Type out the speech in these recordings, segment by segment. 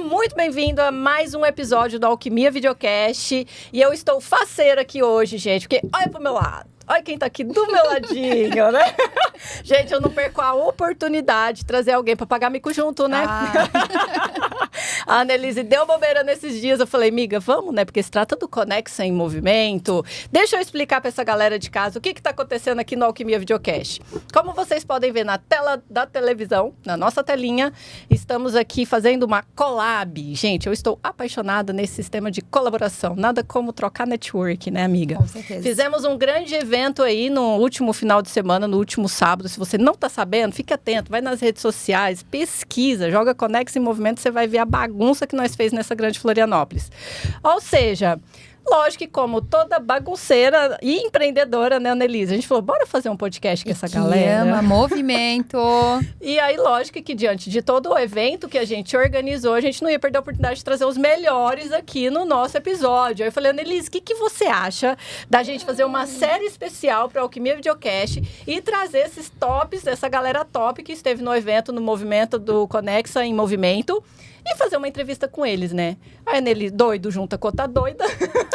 muito bem-vindo a mais um episódio do Alquimia Videocast. E eu estou faceira aqui hoje, gente, porque olha pro meu lado. Olha quem tá aqui do meu ladinho, né? Gente, eu não perco a oportunidade de trazer alguém para pagar mico junto, né? A Annelise deu bobeira nesses dias. Eu falei, miga, vamos, né? Porque se trata do Conexa em Movimento. Deixa eu explicar para essa galera de casa o que tá acontecendo aqui no Alquimia Videocast. Como vocês podem ver na tela da televisão, na nossa telinha, estamos aqui fazendo uma collab. Gente, eu estou apaixonada nesse sistema de colaboração. Nada como trocar network, né, amiga? Com certeza. Fizemos um grande evento aí no último final de semana, no último sábado. Se você não tá sabendo, fique atento, vai nas redes sociais, pesquisa, joga Conexa em Movimento, você vai ver a bagunça que nós fez nessa grande Florianópolis. Ou seja, lógico que como toda bagunceira e empreendedora, né, Annelise? A gente falou, bora fazer um podcast com essa galera. Ama movimento. E aí, lógico que diante de todo o evento que a gente organizou, a gente não ia perder a oportunidade de trazer os melhores aqui no nosso episódio. Aí eu falei, Annelise, o que você acha da gente fazer uma série especial para o Alquimia Videocast e trazer esses tops, essa galera top que esteve no evento, no movimento do Conexa em Movimento, e fazer uma entrevista com eles, né? Aí, Annelise, doido junta com outra doida.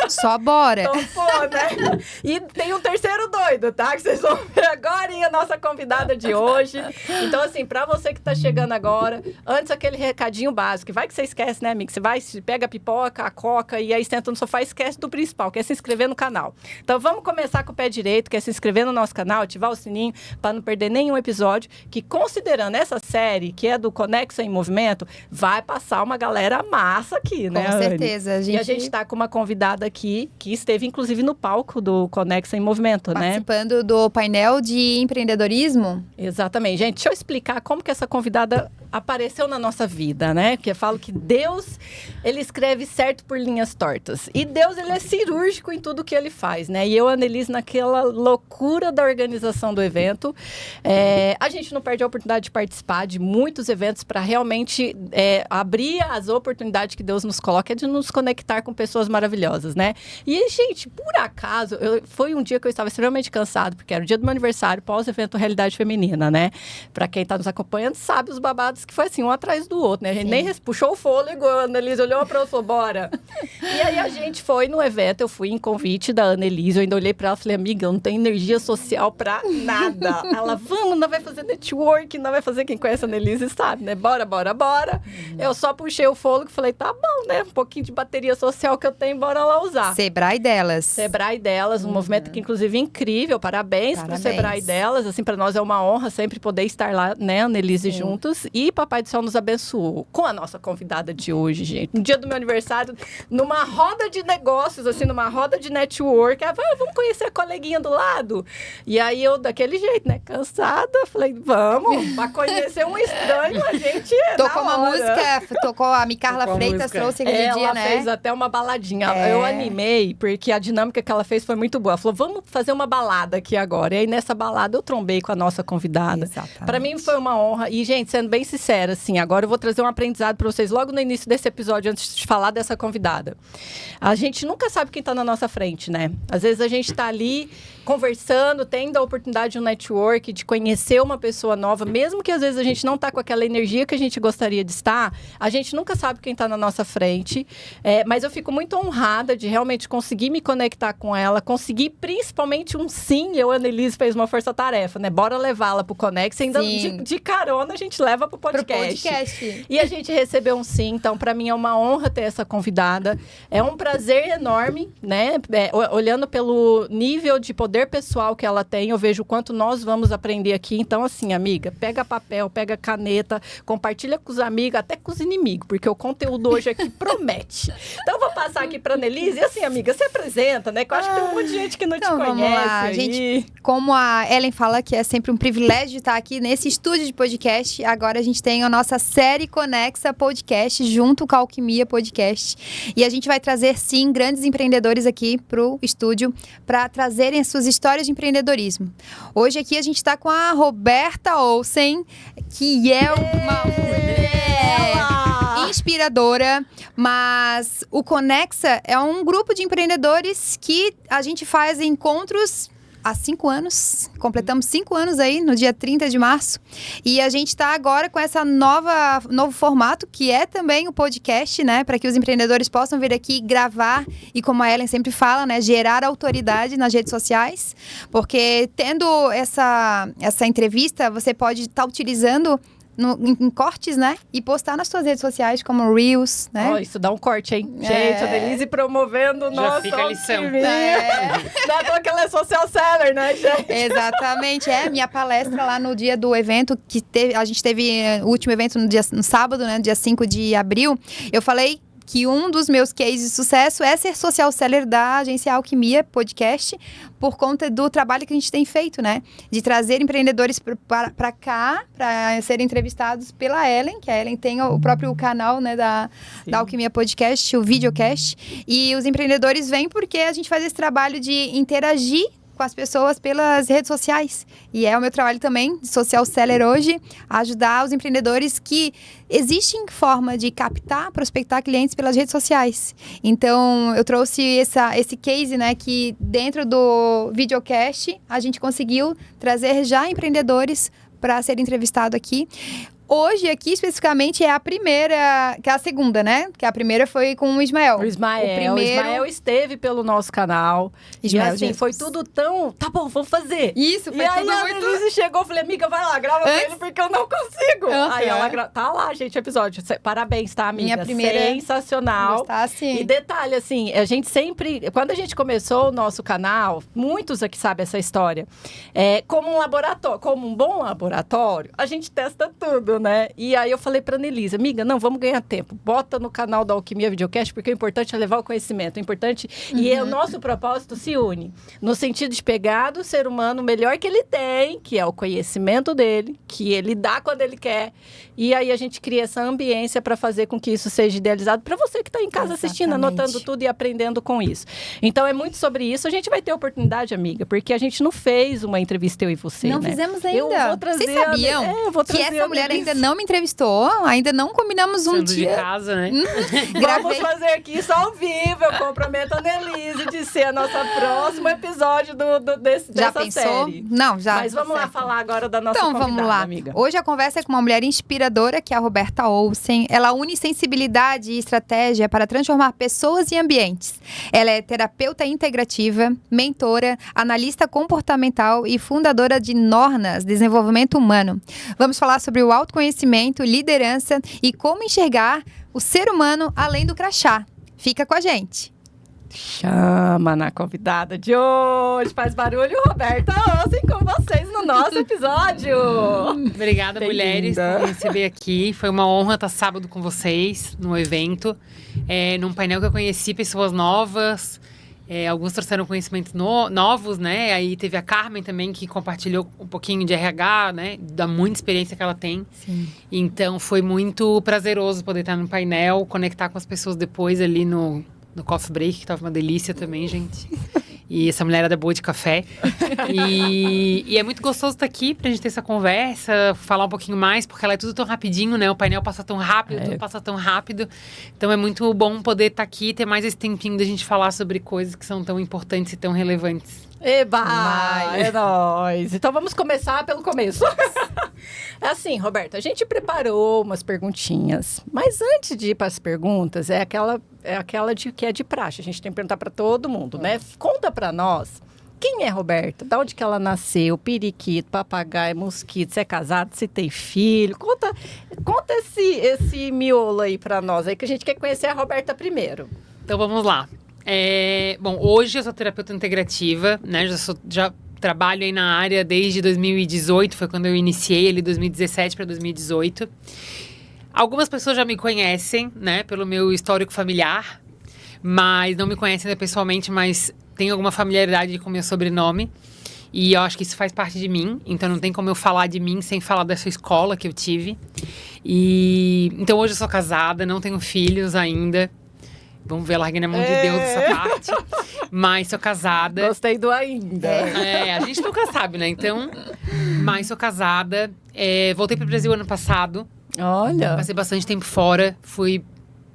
Só bora. Então, pô, né? E tem um terceiro doido, tá? Que vocês vão ver agora e a nossa convidada de hoje. Então, assim, pra você que tá chegando agora, antes aquele recadinho básico. Vai que você esquece, né, amigo? Você vai, pega a pipoca, a coca e aí senta no sofá e esquece do principal, que é se inscrever no canal. Então, vamos começar com o pé direito, que é se inscrever no nosso canal, ativar o sininho pra não perder nenhum episódio, que considerando essa série, que é do Conexa em Movimento, vai passar uma galera massa aqui, né, Com Anne? certeza. E a gente tá com uma convidada aqui, que esteve, inclusive, no palco do Conexa em Movimento, né? Participando do painel de empreendedorismo. Exatamente. Gente, deixa eu explicar como que essa convidada apareceu na nossa vida, né? Porque eu falo que Deus, ele escreve certo por linhas tortas. E Deus, ele é cirúrgico em tudo que ele faz, né? E eu, Annelise, naquela loucura da organização do evento, a gente não perde a oportunidade de participar de muitos eventos para realmente abrir as oportunidades que Deus nos coloca, de nos conectar com pessoas maravilhosas, né? E, gente, por acaso, foi um dia que eu estava extremamente cansado, porque era o dia do meu aniversário, pós-evento Realidade Feminina, né? Para quem está nos acompanhando, sabe os babados que foi assim, um atrás do outro, né? A gente nem puxou o fôlego, a Annelise olhou para ela e falou, bora. E aí a gente foi no evento, eu fui em convite da Annelise, eu ainda olhei para ela e falei, amiga, eu não tenho energia social para nada. Ela, vamos, nós vai fazer network, nós vai fazer, quem conhece a Annelise sabe, né? Bora. Eu só puxei o fôlego e falei, tá bom, né? Um pouquinho de bateria social que eu tenho, bora lá usar. Sebrae delas, um movimento que, inclusive, é incrível. Parabéns pro Sebrae delas. Assim, para nós é uma honra sempre poder estar lá, né, Annelise, juntos. E Papai do Céu nos abençoou com a nossa convidada de hoje, gente. No dia do meu aniversário, numa roda de negócios, assim, numa roda de network. Vamos conhecer a coleguinha do lado? E aí eu, daquele jeito, né, cansada, falei, vamos, pra conhecer um estranho, a gente tocou uma música, tocou a Micarla Freitas, trouxe aquele dia, né? Ela fez até uma baladinha. É. Eu animei, porque a dinâmica que ela fez foi muito boa. Ela falou, vamos fazer uma balada aqui agora. E aí, nessa balada, eu trombei com a nossa convidada. Exatamente. Pra mim, foi uma honra. E, gente, sendo bem sincera, assim, agora eu vou trazer um aprendizado pra vocês logo no início desse episódio, antes de falar dessa convidada. A gente nunca sabe quem tá na nossa frente, né? Às vezes a gente tá ali conversando, tendo a oportunidade de um network, de conhecer uma pessoa nova, mesmo que às vezes a gente não tá com aquela energia que a gente gostaria de estar, a gente nunca sabe quem tá na nossa frente, mas eu fico muito honrada de realmente conseguir me conectar com ela, conseguir principalmente um sim. Eu, Annelise, fez uma força-tarefa, né? Bora levá-la pro Conexa, ainda de carona a gente leva pro podcast. E a gente recebeu um sim, então pra mim é uma honra ter essa convidada, é um prazer enorme, né? Olhando pelo nível de poder pessoal que ela tem, eu vejo o quanto nós vamos aprender aqui. Então, assim, amiga, pega papel, pega caneta, compartilha com os amigos, até com os inimigos, porque o conteúdo hoje aqui promete. Então, eu vou passar aqui pra Annelise. E assim, amiga, se apresenta, né? Que eu acho que tem um monte de gente que não te conhece. Vamos lá. Aí. Gente, como a Ellen fala que é sempre um privilégio estar aqui nesse estúdio de podcast, agora a gente tem a nossa série Conexa Podcast, junto com a Alquimia Podcast. E a gente vai trazer, sim, grandes empreendedores aqui pro estúdio para trazerem as suas histórias de empreendedorismo. Hoje aqui a gente está com a Roberta Olsen, que é uma mulher inspiradora, mas o Conexa é um grupo de empreendedores que a gente faz encontros há 5 anos. Completamos 5 anos aí, no dia 30 de março. E a gente está agora com essa novo formato, que é também o podcast, né? Para que os empreendedores possam vir aqui gravar e, como a Ellen sempre fala, né? Gerar autoridade nas redes sociais. Porque tendo essa entrevista, você pode estar utilizando em cortes, né? E postar nas suas redes sociais, como Reels, né? Isso dá um corte, hein? Gente, a Denise promovendo o nosso fica a lição. Não é que ela é social seller, né, gente? Exatamente. Minha palestra lá no dia do evento, a gente teve o último evento no sábado, né? Dia 5 de abril. Eu falei que um dos meus cases de sucesso é ser social seller da agência Alquimia Podcast, por conta do trabalho que a gente tem feito, né? De trazer empreendedores para cá, para serem entrevistados pela Ellen, que a Ellen tem o próprio canal, né, da Alquimia Podcast, o videocast. E os empreendedores vêm porque a gente faz esse trabalho de interagir com as pessoas pelas redes sociais. E é o meu trabalho também, de social seller hoje, ajudar os empreendedores que existem forma de captar, prospectar clientes pelas redes sociais. Então, eu trouxe esse case, né, que dentro do videocast, a gente conseguiu trazer já empreendedores para ser entrevistado aqui. Hoje, aqui, especificamente, é a primeira, que é a segunda, né? Que a primeira foi com o Ismael. O Ismael esteve pelo nosso canal. Ismael, e assim, gente, foi tudo tão... Tá bom, vamos fazer. Isso, foi e aí tudo a Denise chegou, falei, amiga, vai lá, grava com ele, porque eu não consigo. Aí ela tá lá, gente, o episódio. Parabéns, tá, amiga? Minha primeira... Sensacional. Gostar, sim. E detalhe, assim, a gente sempre... Quando a gente começou o nosso canal, muitos aqui sabem essa história, como um bom laboratório, a gente testa tudo, né? E aí eu falei pra Nelisa, amiga, não, vamos ganhar tempo. Bota no canal da Alquimia Videocast, porque o importante é levar o conhecimento. O importante... E o nosso propósito se une. No sentido de pegar do ser humano o melhor que ele tem, que é o conhecimento dele, que ele dá quando ele quer. E aí a gente cria essa ambiência para fazer com que isso seja idealizado para você que está em casa assistindo, anotando tudo e aprendendo com isso. Então é muito sobre isso. A gente vai ter oportunidade, amiga, porque a gente não fez uma entrevista eu e você, não né? fizemos ainda. Eu vou trazer Vocês sabiam que essa mulher ainda não me entrevistou? Ainda não combinamos um dia. de casa, né? Vamos fazer aqui isso ao vivo. Eu comprometo a Nelise de ser a nossa próximo episódio Já dessa pensou? série. Não, já. Mas vamos lá falar agora da nossa convidada, vamos lá, amiga. Hoje a conversa é com uma mulher inspiradora, que é a Roberta Olsen. Ela une sensibilidade e estratégia para transformar pessoas e ambientes. Ela é terapeuta integrativa, mentora, analista comportamental e fundadora de Nornas, Desenvolvimento Humano. Vamos falar sobre o autoconhecimento, liderança e como enxergar o ser humano além do crachá. Fica com a gente. Chama na convidada de hoje. Faz barulho, Roberta Olsen, com vocês no nosso episódio. Obrigada, mulheres, por me receber aqui. Foi uma honra estar sábado com vocês no evento. Num painel que eu conheci pessoas novas. Alguns trouxeram conhecimentos novos, né? Aí teve a Carmen também, que compartilhou um pouquinho de RH, né? Da muita experiência que ela tem. Sim. Então, foi muito prazeroso poder estar no painel, conectar com as pessoas depois ali no coffee break, que tava uma delícia também, gente. E essa mulher era boa de café. E é muito gostoso estar aqui pra gente ter essa conversa, falar um pouquinho mais, porque ela é tudo tão rapidinho, né? O painel passa tão rápido, tudo passa tão rápido. Então é muito bom poder estar aqui e ter mais esse tempinho da gente falar sobre coisas que são tão importantes e tão relevantes. Eba! É nóis! Então vamos começar pelo começo. É assim, Roberta, a gente preparou umas perguntinhas, mas antes de ir para as perguntas, é aquela que é de praxe. A gente tem que perguntar para todo mundo, né? Conta para nós, quem é Roberta? Da onde que ela nasceu? Periquito, papagaio, mosquito, se é casado, se tem filho? Conta esse miolo aí para nós, aí que a gente quer conhecer a Roberta primeiro. Então vamos lá. Bom, hoje eu sou terapeuta integrativa, né? Já trabalho aí na área desde 2018, foi quando eu iniciei ali, 2017 para 2018. Algumas pessoas já me conhecem, né, pelo meu histórico familiar, mas não me conhecem pessoalmente, mas tem alguma familiaridade com o meu sobrenome. E eu acho que isso faz parte de mim, então não tem como eu falar de mim sem falar dessa escola que eu tive. Então hoje eu sou casada, não tenho filhos ainda. Vamos ver, larguei na mão de Deus essa parte. Mas sou casada. Gostei do ainda. A gente nunca sabe, né? Então, mas sou casada. Voltei pro Brasil ano passado. Olha. Passei bastante tempo fora.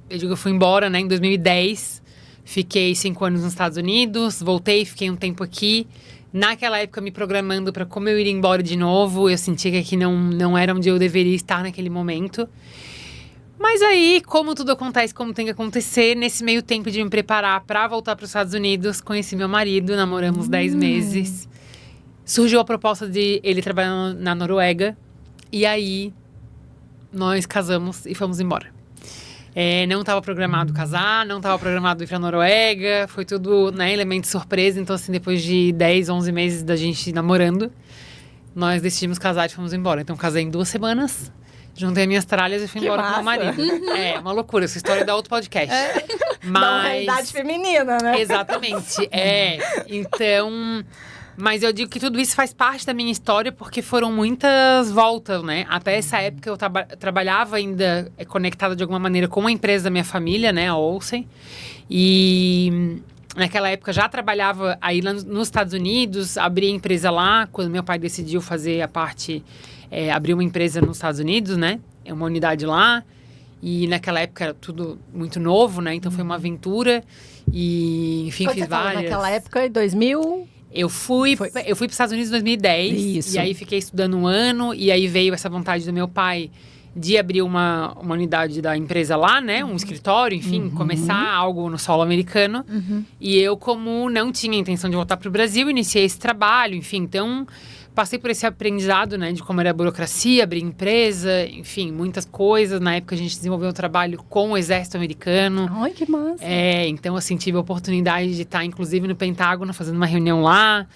Eu fui embora, né, em 2010. Fiquei 5 anos nos Estados Unidos. Voltei, fiquei um tempo aqui. naquela época me programando para como eu iria embora de novo. Eu sentia que aqui não era onde eu deveria estar naquele momento. Mas aí, como tudo acontece, como tem que acontecer, nesse meio tempo de me preparar para voltar para os Estados Unidos, conheci meu marido, namoramos 10 meses. Surgiu a proposta de ele trabalhar na Noruega. E aí, nós casamos e fomos embora. Não estava programado casar, não estava programado ir para a Noruega. Foi tudo, né, elemento de surpresa. Então, assim, depois de 10, 11 meses da gente namorando, nós decidimos casar e fomos embora. Então, casei em 2 semanas. Juntei minhas tralhas e fui embora com meu marido. É uma loucura, essa história dá outro podcast. Da uma realidade feminina, né? Exatamente, Então, mas eu digo que tudo isso faz parte da minha história, porque foram muitas voltas, né? Até essa época eu trabalhava ainda conectada de alguma maneira com a empresa da minha família, né? A Olsen. E naquela época já trabalhava aí lá nos Estados Unidos, abri a empresa lá, quando meu pai decidiu fazer a parte... abri uma empresa nos Estados Unidos, né? Uma unidade lá. E naquela época era tudo muito novo, né? Então foi uma aventura. E, enfim, fiz várias. Naquela época, em 2000... Eu fui para os Estados Unidos em 2010. Isso. E aí fiquei estudando 1 ano. E aí veio essa vontade do meu pai de abrir uma unidade da empresa lá, né? Um escritório, enfim, começar algo no solo americano. E eu, como não tinha intenção de voltar para o Brasil, iniciei esse trabalho, enfim. Então, passei por esse aprendizado, né? De como era a burocracia, abrir empresa, enfim, muitas coisas. Na época, a gente desenvolveu um trabalho com o Exército Americano. Ai, que massa! Então, assim, tive a oportunidade de estar, inclusive, no Pentágono, fazendo uma reunião lá.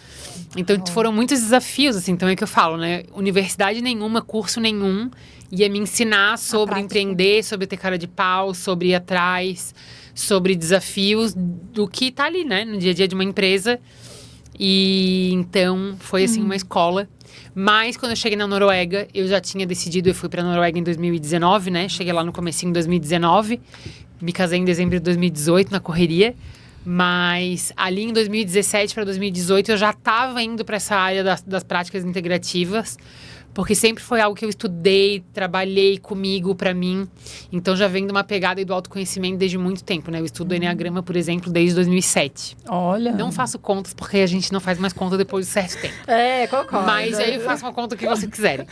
Então, foram muitos desafios, assim. Então, é que eu falo, né? Universidade nenhuma, curso nenhum. Ia me ensinar sobre empreender, sobre ter cara de pau, sobre ir atrás, sobre desafios do que tá ali, né? No dia a dia de uma empresa. E então foi assim uma escola. Mas quando eu cheguei na Noruega, eu já tinha decidido, eu fui pra Noruega em 2019, né? Cheguei lá no comecinho de 2019. Me casei em dezembro de 2018 na correria. Mas ali em 2017 para 2018 eu já estava indo para essa área das práticas integrativas. Porque sempre foi algo que eu estudei, trabalhei comigo, pra mim. Então, já vem de uma pegada e do autoconhecimento desde muito tempo, né? Eu estudo Enneagrama, por exemplo, desde 2007. Olha. Não faço contas, porque a gente não faz mais conta depois de certo tempo. Concordo. Mas aí eu faço uma conta que vocês quiserem.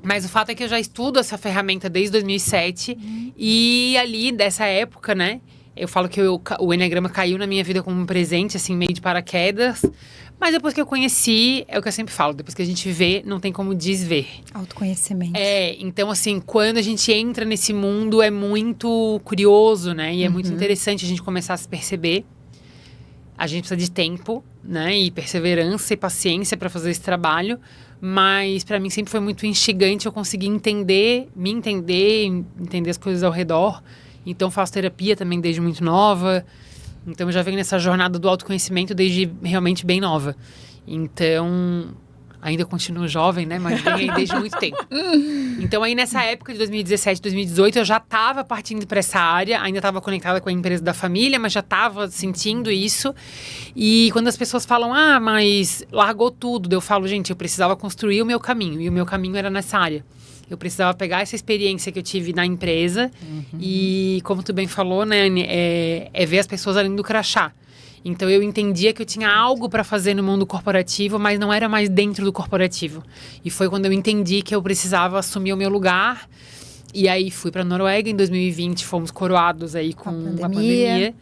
Mas o fato é que eu já estudo essa ferramenta desde 2007. E ali, dessa época, né? Eu falo que o Enneagrama caiu na minha vida como um presente, assim, meio de paraquedas. Mas depois que eu conheci, é o que eu sempre falo, depois que a gente vê, não tem como desver. Autoconhecimento. Então assim, quando a gente entra nesse mundo, é muito curioso, né? E é muito interessante a gente começar a se perceber. A gente precisa de tempo, né? E perseverança e paciência para fazer esse trabalho. Mas para mim sempre foi muito instigante eu conseguir entender as coisas ao redor. Então faço terapia também desde muito nova. Então, eu já venho nessa jornada do autoconhecimento desde realmente bem nova. Então, ainda continuo jovem, né? Mas venho aí desde muito tempo. Então, aí nessa época de 2017, 2018, eu já estava partindo para essa área. Ainda estava conectada com a empresa da família, mas já estava sentindo isso. E quando as pessoas falam, mas largou tudo. Eu falo, gente, eu precisava construir o meu caminho. E o meu caminho era nessa área. Eu precisava pegar essa experiência que eu tive na empresa e, como tu bem falou, né, Anny, ver as pessoas além do crachá. Então, eu entendia que eu tinha algo para fazer no mundo corporativo, mas não era mais dentro do corporativo. E foi quando eu entendi que eu precisava assumir o meu lugar. E aí, fui para a Noruega em 2020, fomos coroados aí com a pandemia.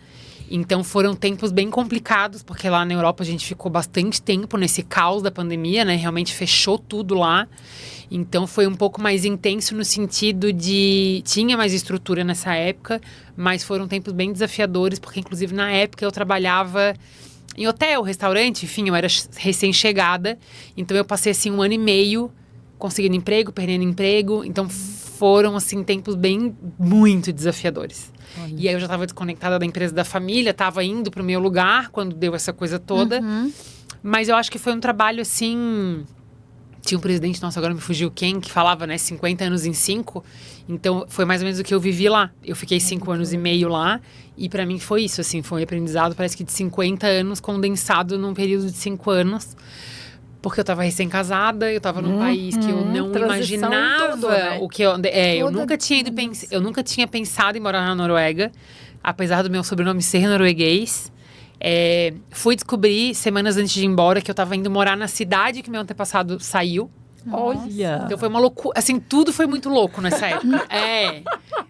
Então, foram tempos bem complicados, porque lá na Europa a gente ficou bastante tempo nesse caos da pandemia, né? Realmente fechou tudo lá. Então, foi um pouco mais intenso no sentido de... Tinha mais estrutura nessa época, mas foram tempos bem desafiadores, porque, inclusive, na época eu trabalhava em hotel, restaurante, enfim, eu era recém-chegada. Então, eu passei, assim, 1 ano e meio conseguindo emprego, perdendo emprego. Então, foram, assim, tempos muito desafiadores. Olha. E aí, eu já estava desconectada da empresa da família, estava indo para o meu lugar quando deu essa coisa toda. Mas eu acho que foi um trabalho, assim... Tinha um presidente, nossa, agora me fugiu quem, que falava, né, 50 anos em 5. Então, foi mais ou menos o que eu vivi lá. Eu fiquei 5 anos e meio lá. E pra mim foi isso, assim, foi um aprendizado, parece que de 50 anos, condensado num período de 5 anos. Porque eu tava recém-casada, eu tava num país que eu não imaginava tudo, né? o que eu nunca tinha ido eu nunca tinha pensado em morar na Noruega, apesar do meu sobrenome ser norueguês. Fui descobrir, semanas antes de ir embora, que eu tava indo morar na cidade que meu antepassado saiu. Olha! Então foi uma loucura. Assim, tudo foi muito louco nessa época.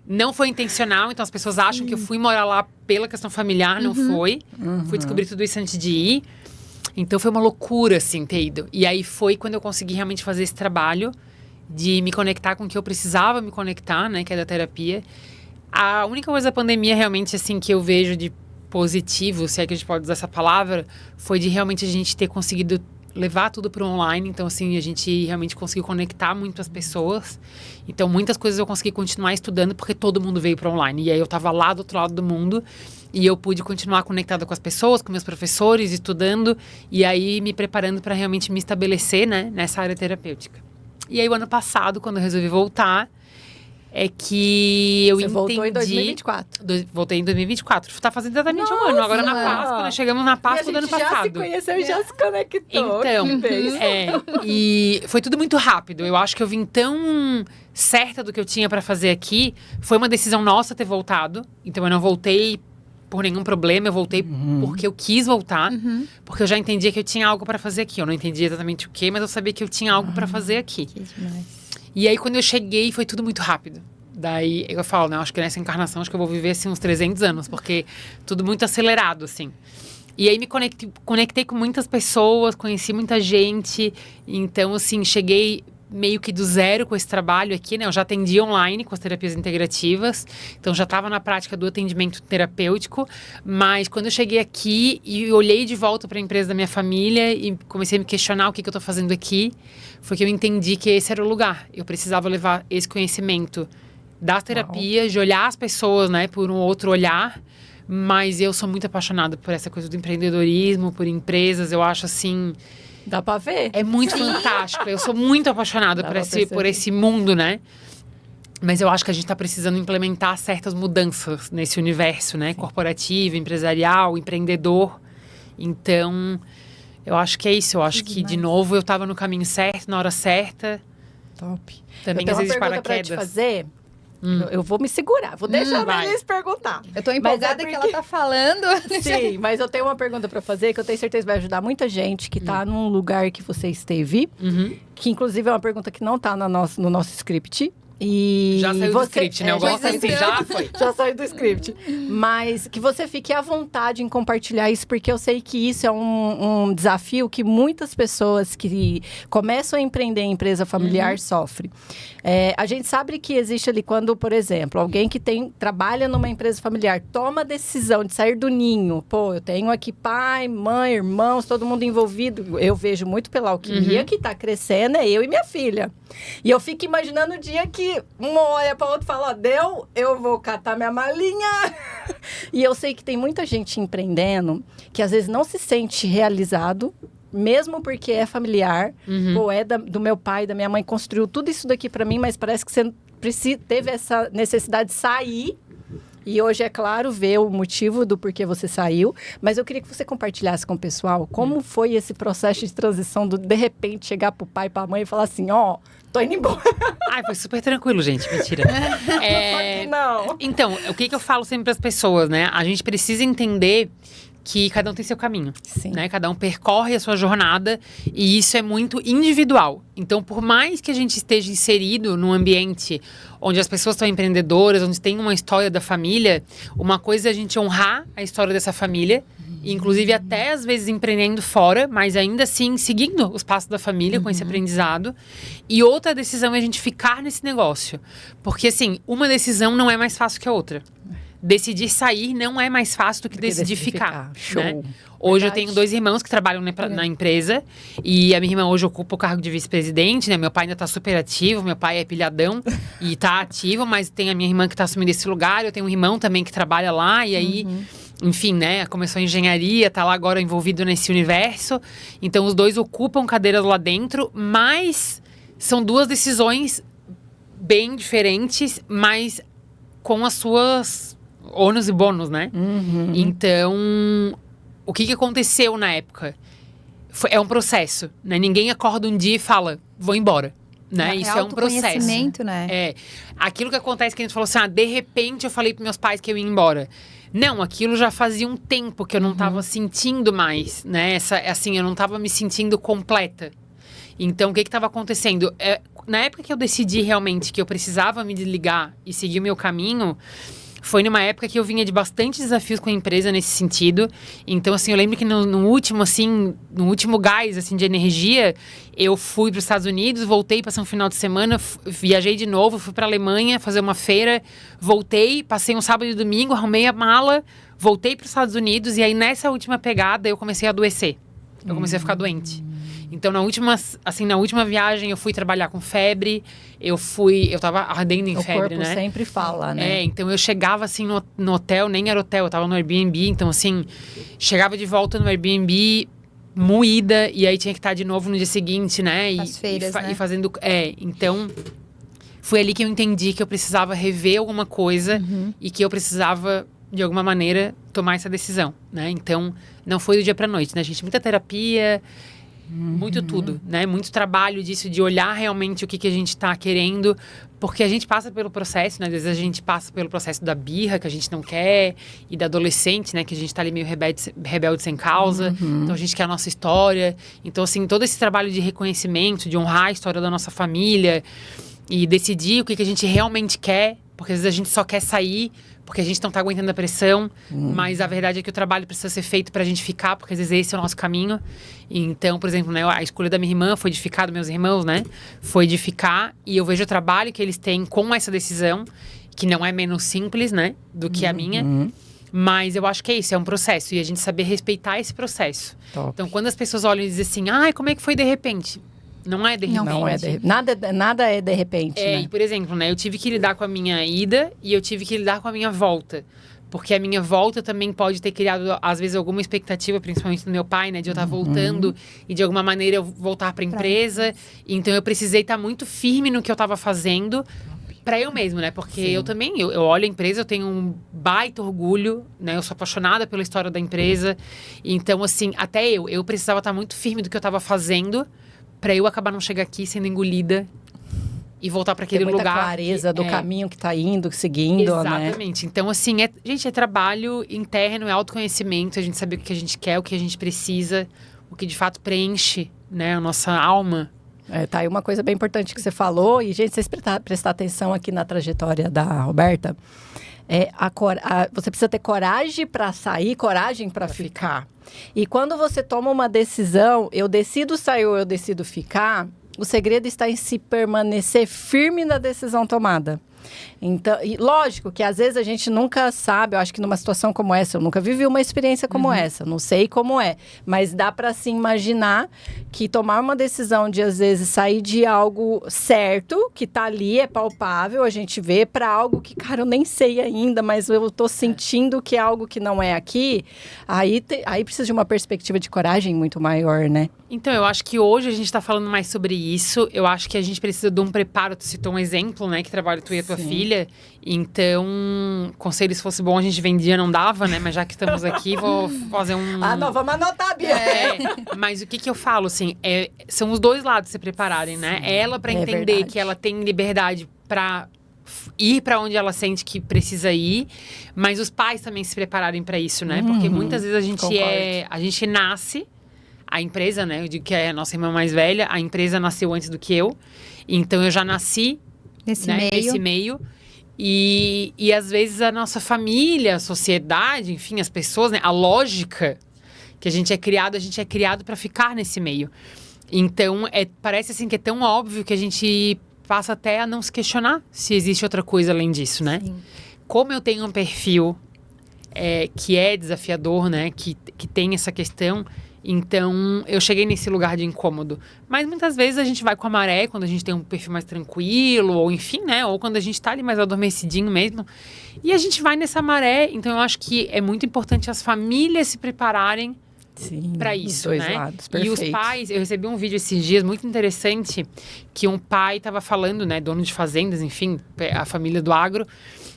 Não foi intencional, então as pessoas acham que eu fui morar lá pela questão familiar, não foi. Fui descobrir tudo isso antes de ir. Então foi uma loucura, assim, ter ido. E aí foi quando eu consegui realmente fazer esse trabalho de me conectar com o que eu precisava me conectar, né? Que é da terapia. A única coisa da pandemia, realmente, assim, que eu vejo de positivo, se é que a gente pode usar essa palavra, foi de realmente a gente ter conseguido levar tudo para o online. Então, assim, a gente realmente conseguiu conectar muito as pessoas. Então, muitas coisas eu consegui continuar estudando porque todo mundo veio para online. E aí, eu estava lá do outro lado do mundo e eu pude continuar conectada com as pessoas, com meus professores, estudando. E aí, me preparando para realmente me estabelecer, né, nessa área terapêutica. E aí, o ano passado, quando eu resolvi voltar, é que eu Você entendi... voltou em 2024. Voltei em 2024. Tá fazendo exatamente um ano. Agora na Páscoa, nós chegamos na Páscoa do ano passado. já se conheceu e já se conectou. Então, e foi tudo muito rápido. Eu acho que eu vim tão certa do que eu tinha pra fazer aqui. Foi uma decisão nossa ter voltado. Então, eu não voltei por nenhum problema. Eu voltei porque eu quis voltar. Porque eu já entendia que eu tinha algo pra fazer aqui. Eu não entendia exatamente o quê, mas eu sabia que eu tinha algo pra fazer aqui. Que demais. E aí, quando eu cheguei, foi tudo muito rápido. Daí, eu falo, né? Acho que nessa encarnação, acho que eu vou viver, assim, uns 300 anos. Porque tudo muito acelerado, assim. E aí, me conectei com muitas pessoas, conheci muita gente. Então, assim, cheguei meio que do zero com esse trabalho aqui, né? Eu já atendi online com as terapias integrativas. Então, já estava na prática do atendimento terapêutico. Mas, quando eu cheguei aqui e olhei de volta para a empresa da minha família e comecei a me questionar o que eu estou fazendo aqui, foi que eu entendi que esse era o lugar. Eu precisava levar esse conhecimento da terapia, de olhar as pessoas, né, por um outro olhar. Mas eu sou muito apaixonada por essa coisa do empreendedorismo, por empresas. Eu acho, assim... Dá pra ver? É muito fantástico. Eu sou muito apaixonada por esse mundo, né? Mas eu acho que a gente está precisando implementar certas mudanças nesse universo, né? Corporativo, empresarial, empreendedor. Então, eu acho que é isso. Eu acho que de novo, eu estava no caminho certo, na hora certa. Top. Também, eu às tenho vezes, uma pergunta pra te paraquedas. fazer. Eu vou me segurar. Vou deixar a vai. Denise perguntar. Eu tô empolgada Mas é que ela tá falando. Sim, mas eu tenho uma pergunta pra fazer que eu tenho certeza vai ajudar muita gente que tá num lugar que você esteve. Que, inclusive, é uma pergunta que não tá no nosso script. E Já saiu do script, né? Eu gosto assim, já foi. Já saiu do script. Mas que você fique à vontade em compartilhar isso, porque eu sei que isso é um desafio que muitas pessoas que começam a empreender em empresa familiar sofrem. A gente sabe que existe ali quando, por exemplo, alguém que trabalha numa empresa familiar toma a decisão de sair do ninho. Pô, eu tenho aqui pai, mãe, irmãos, todo mundo envolvido. Eu vejo muito pela Alquimia que tá crescendo, é eu e minha filha. E eu fico imaginando o dia que um olha para o outro e fala, deu, eu vou catar minha malinha. E eu sei que tem muita gente empreendendo que às vezes não se sente realizado, mesmo porque é familiar. Pô, do meu pai, da minha mãe, construiu tudo isso daqui para mim, mas parece que você teve essa necessidade de sair. E hoje, é claro, ver o motivo do porquê você saiu. Mas eu queria que você compartilhasse com o pessoal como foi esse processo de transição de repente, chegar pro pai e pra mãe e falar assim, ó, tô indo embora. Ai, foi super tranquilo, gente. Mentira. Só que não. Então, o que eu falo sempre pras pessoas, né? A gente precisa entender que cada um tem seu caminho, Sim. né? Cada um percorre a sua jornada e isso é muito individual. Então, por mais que a gente esteja inserido num ambiente onde as pessoas são empreendedoras, onde tem uma história da família, uma coisa é a gente honrar a história dessa família, inclusive até às vezes empreendendo fora, mas ainda assim seguindo os passos da família com esse aprendizado. E outra decisão é a gente ficar nesse negócio. Porque, assim, uma decisão não é mais fácil que a outra. Decidir sair não é mais fácil do que decidir ficar. Show. Né? Hoje Verdade. eu tenho 2 irmãos que trabalham na empresa. E a minha irmã hoje ocupa o cargo de vice-presidente, né? Meu pai ainda tá super ativo, meu pai é pilhadão e tá ativo, mas tem a minha irmã que tá assumindo esse lugar. Eu tenho um irmão também que trabalha lá, e aí, enfim, né? Começou a engenharia, tá lá agora envolvido nesse universo. Então, os 2 ocupam cadeiras lá dentro, mas são 2 decisões bem diferentes, mas com as suas ônus e bônus, né? Então, o que aconteceu na época? É um processo, né? Ninguém acorda um dia e fala, vou embora, né? Isso é um processo. Autoconhecimento, né? Aquilo que acontece que a gente falou assim, de repente eu falei para meus pais que eu ia embora. Não, aquilo já fazia um tempo que eu não estava sentindo mais, né? Assim, eu não estava me sentindo completa. Então, o que estava acontecendo? Na época que eu decidi realmente que eu precisava me desligar e seguir o meu caminho, foi numa época que eu vinha de bastante desafios com a empresa nesse sentido. Então, assim, eu lembro que no último gás, assim, de energia, eu fui para os Estados Unidos, voltei, passei um final de semana, viajei de novo, fui para a Alemanha fazer uma feira, voltei, passei um sábado e domingo, arrumei a mala, voltei para os Estados Unidos, e aí nessa última pegada eu comecei a adoecer. Eu comecei a ficar doente. Então, na última viagem, eu fui trabalhar com febre. Eu tava ardendo em febre, né? O corpo sempre fala, né? Então eu chegava, assim, no hotel, nem era hotel, eu tava no Airbnb. Então, assim, chegava de volta no Airbnb, moída. E aí tinha que estar de novo no dia seguinte, né? As feiras, né? E fazendo... então... Foi ali que eu entendi que eu precisava rever alguma coisa. E que eu precisava, de alguma maneira, tomar essa decisão, né? Então, não foi do dia pra noite, né, gente? Muita terapia... Muito tudo, né? Muito trabalho disso, de olhar realmente o que a gente tá querendo. Porque a gente passa pelo processo, né? Às vezes a gente passa pelo processo da birra, que a gente não quer. E da adolescente, né? Que a gente tá ali meio rebelde sem causa. Então a gente quer a nossa história. Então, assim, todo esse trabalho de reconhecimento, de honrar a história da nossa família. E decidir o que a gente realmente quer. Porque às vezes a gente só quer sair porque a gente não tá aguentando a pressão. Mas a verdade é que o trabalho precisa ser feito pra gente ficar, porque às vezes esse é o nosso caminho. Então, por exemplo, né, a escolha da minha irmã foi de ficar, dos meus irmãos, né? Foi de ficar, e eu vejo o trabalho que eles têm com essa decisão, que não é menos simples, né, do que a minha. Mas eu acho que é isso, é um processo, e a gente saber respeitar esse processo. Top. Então, quando as pessoas olham e dizem assim, ai, como é que foi de repente? Não é de repente. Não é nada é de repente, né? E, por exemplo, né, eu tive que lidar com a minha ida e eu tive que lidar com a minha volta. Porque a minha volta também pode ter criado, às vezes, alguma expectativa, principalmente do meu pai, né? De eu estar voltando e, de alguma maneira, eu voltar para a empresa. Então, eu precisei estar muito firme no que eu estava fazendo para eu mesmo, né? Porque eu também, eu olho a empresa, eu tenho um baita orgulho, né? Eu sou apaixonada pela história da empresa. Então, assim, até eu precisava estar muito firme do que eu estava fazendo para eu acabar não chegar aqui sendo engolida e voltar para aquele Tem muita lugar. clareza do caminho que tá indo, seguindo, né? Exatamente. Então, assim, gente, é trabalho interno, é autoconhecimento, a gente saber o que a gente quer, o que a gente precisa, o que de fato preenche, né, a nossa alma. Tá aí uma coisa bem importante que você falou, e, gente, vocês prestar atenção aqui na trajetória da Roberta. Você precisa ter coragem para sair, coragem para ficar. E quando você toma uma decisão, eu decido sair ou eu decido ficar, o segredo está em se permanecer firme na decisão tomada. Então, e lógico que às vezes a gente nunca sabe, eu acho que numa situação como essa, eu nunca vivi uma experiência como essa, não sei como é, mas dá para se imaginar que tomar uma decisão de às vezes sair de algo certo, que tá ali, é palpável, a gente vê, para algo que, cara, eu nem sei ainda, mas eu tô sentindo que é algo que não é aqui, aí precisa de uma perspectiva de coragem muito maior, né? Então, eu acho que hoje a gente está falando mais sobre isso. Eu acho que a gente precisa de um preparo. Tu citou um exemplo, né? Que trabalha tu e a tua filha. Então, conselho, se fosse bom, a gente vendia, não dava, né? Mas já que estamos aqui, vou fazer um... Não, vamos anotar, Bia. Mas o que eu falo, assim, são os dois lados se prepararem, né? Ela para entender verdade. que ela tem liberdade para ir para onde ela sente que precisa ir, mas os pais também se prepararem para isso, né? Porque muitas vezes a gente nasce... A empresa, né? Eu digo que é a nossa irmã mais velha. A empresa nasceu antes do que eu. Então, eu já nasci nesse meio. E às vezes, a nossa família, a sociedade, enfim, as pessoas, né? A lógica que a gente é criado para ficar nesse meio. Então, parece assim que é tão óbvio que a gente passa até a não se questionar se existe outra coisa além disso, né? Sim. Como eu tenho um perfil que é desafiador, né? Que tem essa questão... Então, eu cheguei nesse lugar de incômodo. Mas muitas vezes a gente vai com a maré, quando a gente tem um perfil mais tranquilo, ou enfim, né? Ou quando a gente tá ali mais adormecidinho mesmo. E a gente vai nessa maré. Então, eu acho que é muito importante as famílias se prepararem para isso, dois né? lados, e os pais, eu recebi um vídeo esses dias muito interessante, que um pai estava falando, né? Dono de fazendas, enfim, a família do agro.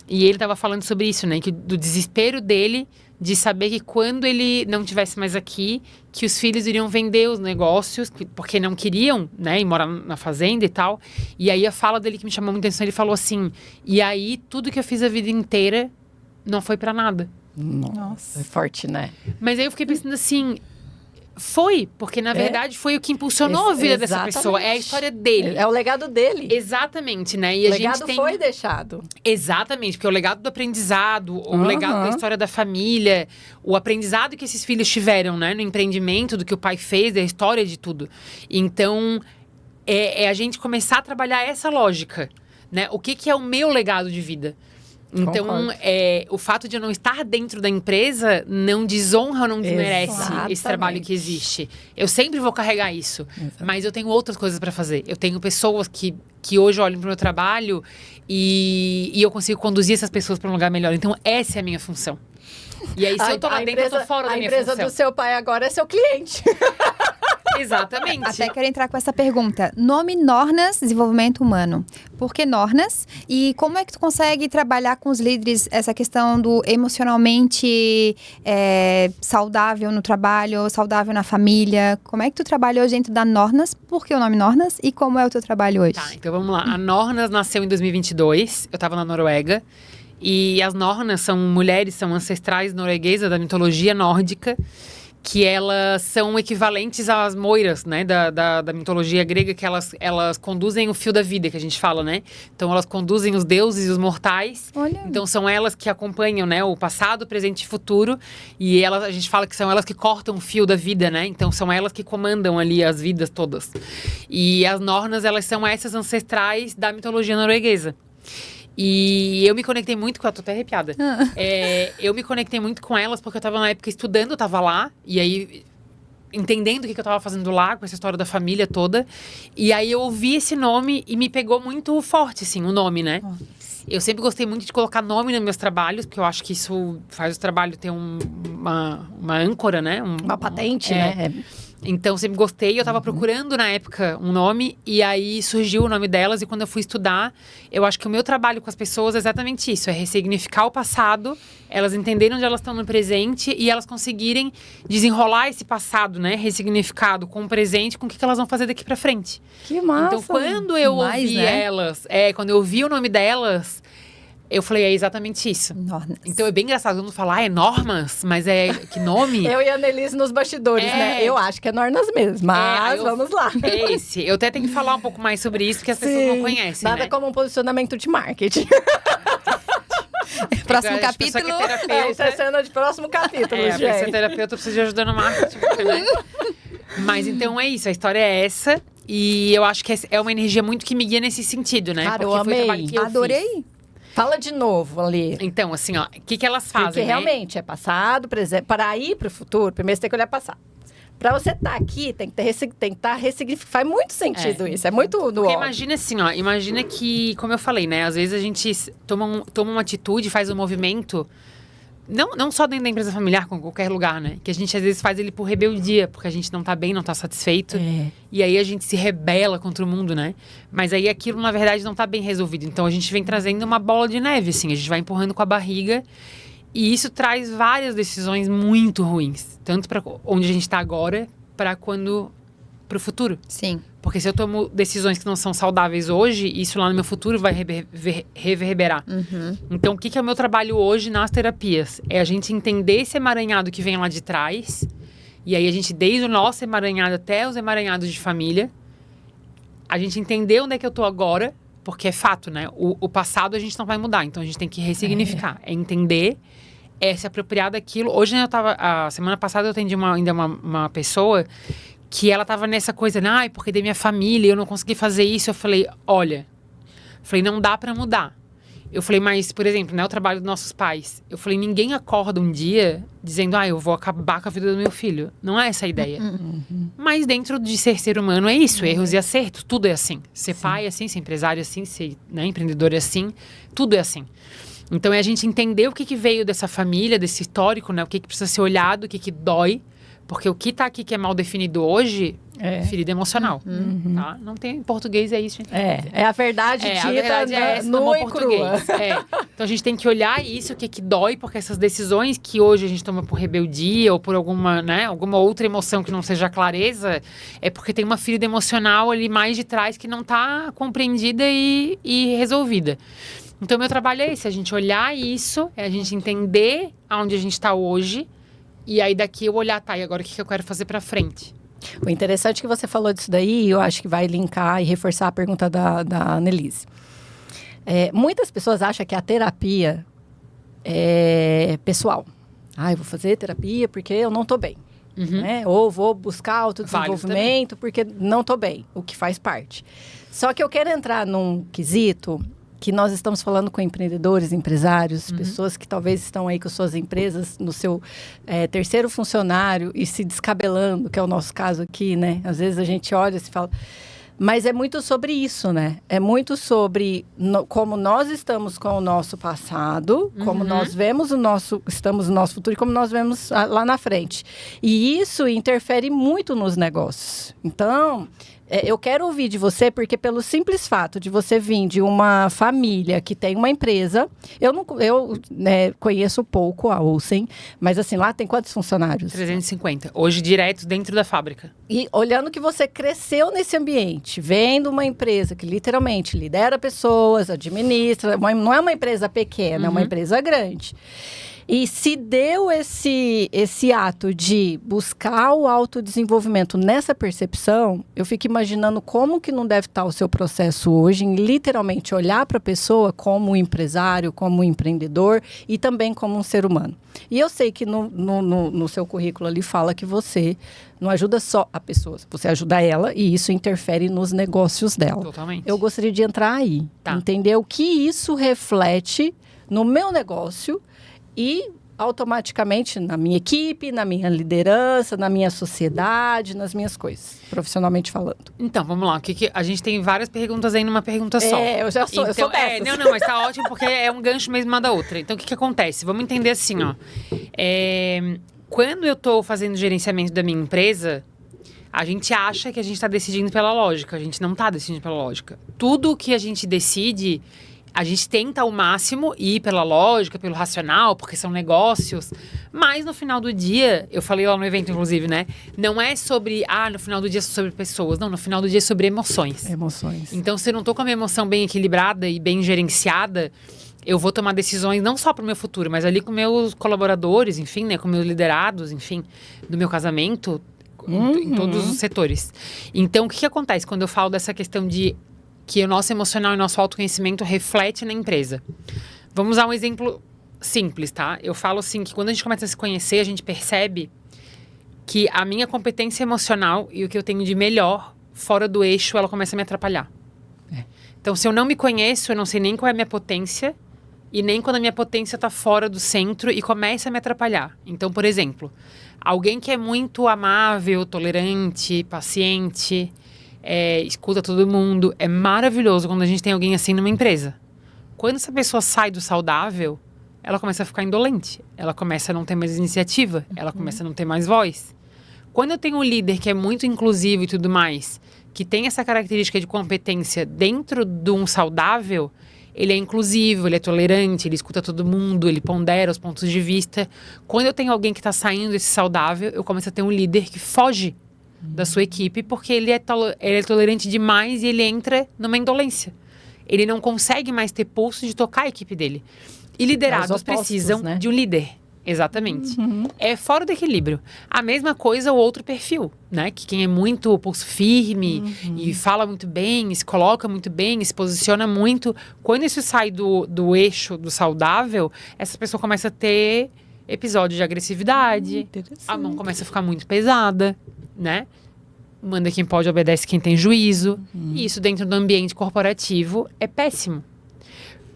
E ele estava falando sobre isso, né? Que do desespero dele de saber que quando ele não estivesse mais aqui, que os filhos iriam vender os negócios, porque não queriam, né, ir morar na fazenda e tal. E aí a fala dele que me chamou muita atenção, ele falou assim, e aí tudo que eu fiz a vida inteira não foi pra nada. Nossa, é forte, né? Mas aí eu fiquei pensando assim... Foi, porque na verdade foi o que impulsionou a vida dessa pessoa. É a história dele. É o legado dele. Exatamente, né? E o legado foi deixado. Exatamente, porque o legado do aprendizado, o legado da história da família, o aprendizado que esses filhos tiveram, né? No empreendimento, do que o pai fez, da história de tudo. Então, é a gente começar a trabalhar essa lógica, né? O que é o meu legado de vida? Então, o fato de eu não estar dentro da empresa não desonra ou não desmerece esse trabalho que existe. Eu sempre vou carregar isso. Mas eu tenho outras coisas para fazer. Eu tenho pessoas que hoje olham para o meu trabalho e eu consigo conduzir essas pessoas para um lugar melhor. Então, essa é a minha função. E aí, se eu tô lá dentro, eu tô fora da minha função. A empresa do seu pai agora é seu cliente. Exatamente. Até quero entrar com essa pergunta. Nome Nornas Desenvolvimento Humano. Por que Nornas? E como é que tu consegue trabalhar com os líderes essa questão do emocionalmente saudável no trabalho, saudável na família? Como é que tu trabalha hoje dentro da Nornas? Por que o nome Nornas? E como é o teu trabalho hoje? Tá, então vamos lá. A Nornas nasceu em 2022. Eu tava na Noruega. E as Nornas são mulheres, são ancestrais norueguesas da mitologia nórdica, que elas são equivalentes às moiras, né, da mitologia grega, que elas conduzem o fio da vida, que a gente fala, né? Então, elas conduzem os deuses e os mortais. Olha. Então, são elas que acompanham, né, o passado, presente e futuro. E a gente fala que são elas que cortam o fio da vida, né? Então, são elas que comandam ali as vidas todas. E as Nornas, elas são essas ancestrais da mitologia norueguesa. E eu me conectei muito com ela, tô até arrepiada. Eu me conectei muito com elas porque eu tava na época estudando, eu tava lá. E aí, entendendo o que eu tava fazendo lá, com essa história da família toda. E aí, eu ouvi esse nome e me pegou muito forte, assim, o nome, né? Eu sempre gostei muito de colocar nome nos meus trabalhos, porque eu acho que isso faz o trabalho ter uma âncora, né? Uma patente, né? Então, sempre gostei. Eu tava procurando, na época, um nome. E aí, surgiu o nome delas. E quando eu fui estudar, eu acho que o meu trabalho com as pessoas é exatamente isso. É ressignificar o passado. Elas entenderem onde elas estão no presente. E elas conseguirem desenrolar esse passado, né? Ressignificado com o presente. Com o que elas vão fazer daqui pra frente. Que massa! Então, quando eu ouvi elas... quando eu ouvi o nome delas... Eu falei, é exatamente isso. Nornas. Então é bem engraçado, todo mundo fala, é Normas? Mas que nome? Eu e a Annelise nos bastidores, né? Eu acho que é Nornas mesmo, mas vamos lá. É esse. Eu até tenho que falar um pouco mais sobre isso, porque as pessoas não conhecem, Nada como um posicionamento de marketing. Próximo capítulo. Isso é cena de próximo capítulo, gente. Pra ser terapeuta, eu preciso de ajuda no marketing, né? Mas então é isso, a história é essa. E eu acho que é uma energia muito que me guia nesse sentido, né? Cara, porque eu amei. Foi o trabalho que eu Adorei. fiz. Fala de novo ali. Então, assim, ó, o que elas fazem, Porque realmente é passado, presente. Para ir para o futuro, primeiro você tem que olhar passado. Para você estar aqui, tem que estar ressignificado. Faz muito sentido isso. É muito do Porque imagina assim, ó. Imagina que, como eu falei, né? Às vezes a gente toma uma atitude, faz um movimento... Não só dentro da empresa familiar, com qualquer lugar, né? Que a gente, às vezes, faz ele por rebeldia. Porque a gente não tá bem, não tá satisfeito. E aí, a gente se rebela contra o mundo, né? Mas aí, aquilo, na verdade, não tá bem resolvido. Então, a gente vem trazendo uma bola de neve, assim. A gente vai empurrando com a barriga. E isso traz várias decisões muito ruins. Tanto para onde a gente tá agora, pro futuro. Sim. Porque se eu tomo decisões que não são saudáveis hoje, isso lá no meu futuro vai reverberar. Então, o que é o meu trabalho hoje nas terapias? É a gente entender esse emaranhado que vem lá de trás. E aí, a gente, desde o nosso emaranhado até os emaranhados de família, a gente entender onde é que eu tô agora, porque é fato, né? O passado a gente não vai mudar, então a gente tem que ressignificar. É entender, se apropriar daquilo. Hoje, a semana passada, eu atendi uma pessoa que ela tava nessa coisa, porque da minha família, eu não consegui fazer isso. Eu falei, não dá pra mudar. Eu falei, mas, por exemplo, né, o trabalho dos nossos pais. Eu falei, ninguém acorda um dia dizendo, eu vou acabar com a vida do meu filho. Não é essa a ideia. Mas dentro de ser humano é isso, erros e acertos, tudo é assim. Ser pai é assim, ser empresário é assim, ser empreendedor é assim, tudo é assim. Então, é a gente entender o que veio dessa família, desse histórico, né, o que precisa ser olhado, o que dói. Porque o que tá aqui que é mal definido hoje ferida emocional. Tá? Não tem em português, é isso, gente. É a verdade dita a verdade é essa, no português. Então a gente tem que olhar isso, o que dói, porque essas decisões que hoje a gente toma por rebeldia ou por alguma outra emoção que não seja clareza, é porque tem uma ferida emocional ali mais de trás que não tá compreendida e resolvida. Então, meu trabalho é esse, a gente olhar isso, é a gente entender aonde a gente está hoje, e aí daqui eu olhar, tá, e agora o que eu quero fazer para frente? O interessante que você falou disso daí, eu acho que vai linkar e reforçar a pergunta da Annelise. Muitas pessoas acham que a terapia é pessoal. Eu vou fazer terapia porque eu não estou bem. Né? Ou vou buscar autodesenvolvimento porque não estou bem, o que faz parte. Só que eu quero entrar num quesito que nós estamos falando com empreendedores, empresários, pessoas que talvez estão aí com suas empresas no seu terceiro funcionário e se descabelando, que é o nosso caso aqui, né? Às vezes a gente olha e se fala... Mas é muito sobre isso, né? É muito sobre como nós estamos com o nosso passado, como nós vemos estamos no nosso futuro e como nós vemos lá na frente. E isso interfere muito nos negócios. Então, eu quero ouvir de você, porque pelo simples fato de você vir de uma família que tem uma empresa, eu conheço pouco a Olsen, mas assim, lá tem quantos funcionários? 350. Hoje, direto dentro da fábrica. E olhando que você cresceu nesse ambiente, vendo uma empresa que literalmente lidera pessoas, administra, não é uma empresa pequena, é uma empresa grande. E se deu esse ato de buscar o autodesenvolvimento nessa percepção, eu fico imaginando como que não deve estar o seu processo hoje em literalmente olhar para a pessoa como um empresário, como um empreendedor e também como um ser humano. E eu sei que no seu currículo ali fala que você não ajuda só a pessoa, você ajuda ela e isso interfere nos negócios dela. Totalmente. Eu gostaria de entrar aí, entender o que isso reflete no meu negócio e automaticamente na minha equipe, na minha liderança, na minha sociedade, nas minhas coisas, profissionalmente falando. Então, vamos lá. A gente tem várias perguntas aí numa pergunta só. Eu já sou, então, eu sou dessas. Não, mas tá ótimo porque é um gancho mesmo uma da outra. Então, o que acontece? Vamos entender assim, ó. Quando eu tô fazendo gerenciamento da minha empresa, a gente acha que a gente tá decidindo pela lógica. A gente não tá decidindo pela lógica. Tudo que a gente decide... A gente tenta ao máximo ir pela lógica, pelo racional, porque são negócios. Mas no final do dia, eu falei lá no evento, inclusive, né? Não é sobre, no final do dia é sobre pessoas. Não, no final do dia é sobre emoções. Emoções. Então, se eu não tô com a minha emoção bem equilibrada e bem gerenciada, eu vou tomar decisões não só pro meu futuro, mas ali com meus colaboradores, enfim, né? Com meus liderados, enfim, do meu casamento, em todos os setores. Então, o que acontece quando eu falo dessa questão de que o nosso emocional e o nosso autoconhecimento reflete na empresa? Vamos usar um exemplo simples, tá? Eu falo assim, que quando a gente começa a se conhecer, a gente percebe que a minha competência emocional e o que eu tenho de melhor fora do eixo, ela começa a me atrapalhar. Então, se eu não me conheço, eu não sei nem qual é a minha potência e nem quando a minha potência está fora do centro e começa a me atrapalhar. Então, por exemplo, alguém que é muito amável, tolerante, paciente... escuta todo mundo. É maravilhoso quando a gente tem alguém assim numa empresa. Quando essa pessoa sai do saudável, ela começa a ficar indolente. Ela começa a não ter mais iniciativa. Ela começa a não ter mais voz. Quando eu tenho um líder que é muito inclusivo e tudo mais, que tem essa característica de competência dentro de um saudável, ele é inclusivo, ele é tolerante, ele escuta todo mundo, ele pondera os pontos de vista. Quando eu tenho alguém que está saindo desse saudável, eu começo a ter um líder que foge da sua equipe, porque ele é tolerante demais e ele entra numa indolência. Ele não consegue mais ter pulso de tocar a equipe dele. E liderados precisam de um líder. Exatamente. É fora do equilíbrio. A mesma coisa o outro perfil, né? Que quem é muito pulso firme e fala muito bem, se coloca muito bem, se posiciona muito. Quando isso sai do eixo do saudável, essa pessoa começa a ter episódios de agressividade. A mão começa a ficar muito pesada, né? Manda quem pode, obedece quem tem juízo. E isso dentro do ambiente corporativo é péssimo.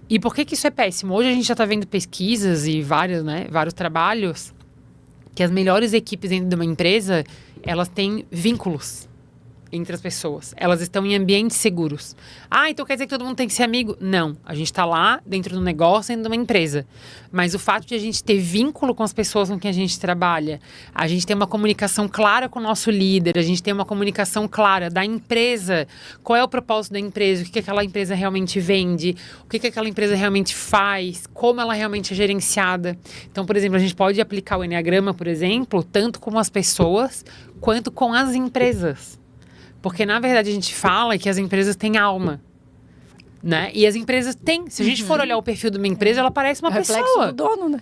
E por que isso é péssimo? Hoje a gente já está vendo pesquisas e vários trabalhos que as melhores equipes dentro de uma empresa, elas têm vínculos entre as pessoas. Elas estão em ambientes seguros. Então quer dizer que todo mundo tem que ser amigo? Não. A gente está lá dentro do negócio, dentro de uma empresa. Mas o fato de a gente ter vínculo com as pessoas com quem a gente trabalha, a gente tem uma comunicação clara com o nosso líder, a gente tem uma comunicação clara da empresa, qual é o propósito da empresa, o que aquela empresa realmente vende, o que aquela empresa realmente faz, como ela realmente é gerenciada. Então, por exemplo, a gente pode aplicar o Enneagrama, por exemplo, tanto com as pessoas, quanto com as empresas. Porque, na verdade, a gente fala que as empresas têm alma. Né? E as empresas têm. Se a gente for olhar o perfil de uma empresa, ela parece uma Reflexo pessoa. do dono, né?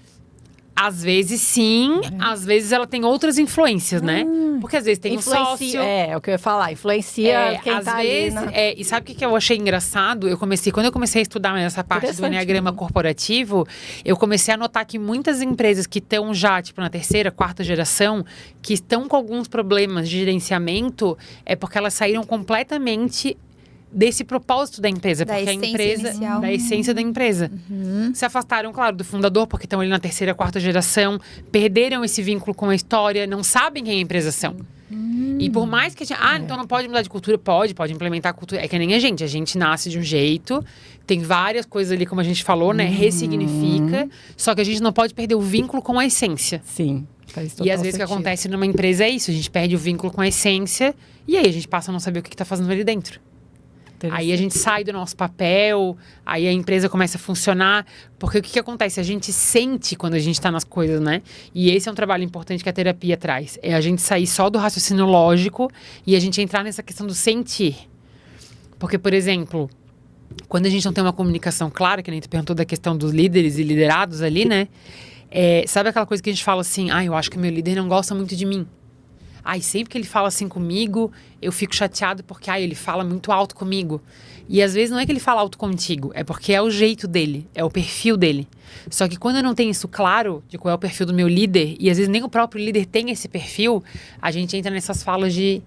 Às vezes sim, às vezes ela tem outras influências, né? Porque às vezes tem um sócio. É o que eu ia falar. Influencia quem às tá vezes, ali. e sabe o que eu achei engraçado? Quando eu comecei a estudar essa parte do Enneagrama corporativo, eu comecei a notar que muitas empresas que estão já, tipo, na terceira, quarta geração, que estão com alguns problemas de gerenciamento, é porque elas saíram completamente desse propósito da empresa, porque a empresa inicial. da essência da empresa. Se afastaram, claro, do fundador, porque estão ali na terceira, quarta geração, perderam esse vínculo com a história, não sabem quem a empresa são. E por mais que a gente... então não pode mudar de cultura? Pode implementar a cultura. É que nem a gente nasce de um jeito, tem várias coisas ali, como a gente falou, né? Ressignifica, só que a gente não pode perder o vínculo com a essência. Sim. E às vezes o que acontece numa empresa é isso, a gente perde o vínculo com a essência, e aí a gente passa a não saber o que está fazendo ali dentro. Aí a gente sai do nosso papel, aí a empresa começa a funcionar. Porque o que acontece? A gente sente quando a gente está nas coisas, né? E esse é um trabalho importante que a terapia traz. É a gente sair só do raciocínio lógico e a gente entrar nessa questão do sentir. Porque, por exemplo, quando a gente não tem uma comunicação clara, que nem tu perguntou da questão dos líderes e liderados ali, né? Sabe aquela coisa que a gente fala assim, eu acho que meu líder não gosta muito de mim. Sempre que ele fala assim comigo, eu fico chateado porque, ele fala muito alto comigo. E às vezes não é que ele fala alto contigo, é porque é o jeito dele, é o perfil dele. Só que quando eu não tenho isso claro de qual é o perfil do meu líder, e às vezes nem o próprio líder tem esse perfil, a gente entra nessas falas de,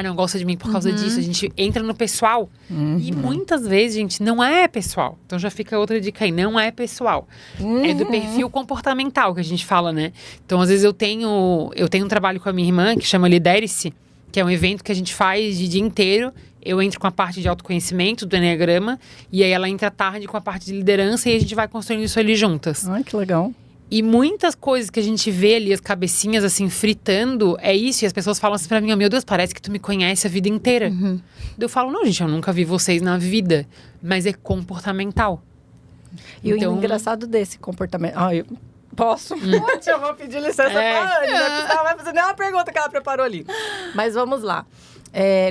não gosta de mim por causa disso. A gente entra no pessoal. E muitas vezes, gente, não é pessoal. Então já fica outra dica aí, não é pessoal. É do perfil comportamental que a gente fala, né? Então, às vezes eu tenho um trabalho com a minha irmã que chama Lidere-se, que é um evento que a gente faz de dia inteiro. Eu entro com a parte de autoconhecimento do Enneagrama, e aí ela entra à tarde com a parte de liderança, e a gente vai construindo isso ali juntas. Que legal. E muitas coisas que a gente vê ali, as cabecinhas assim, fritando, é isso. E as pessoas falam assim pra mim, meu Deus, parece que tu me conhece a vida inteira. Eu falo, não, gente, eu nunca vi vocês na vida. Mas é comportamental. E então, o engraçado desse comportamento... eu posso? Eu vou pedir licença pra Anne, né? Porque ela vai fazer nenhuma pergunta que ela preparou ali. Mas vamos lá.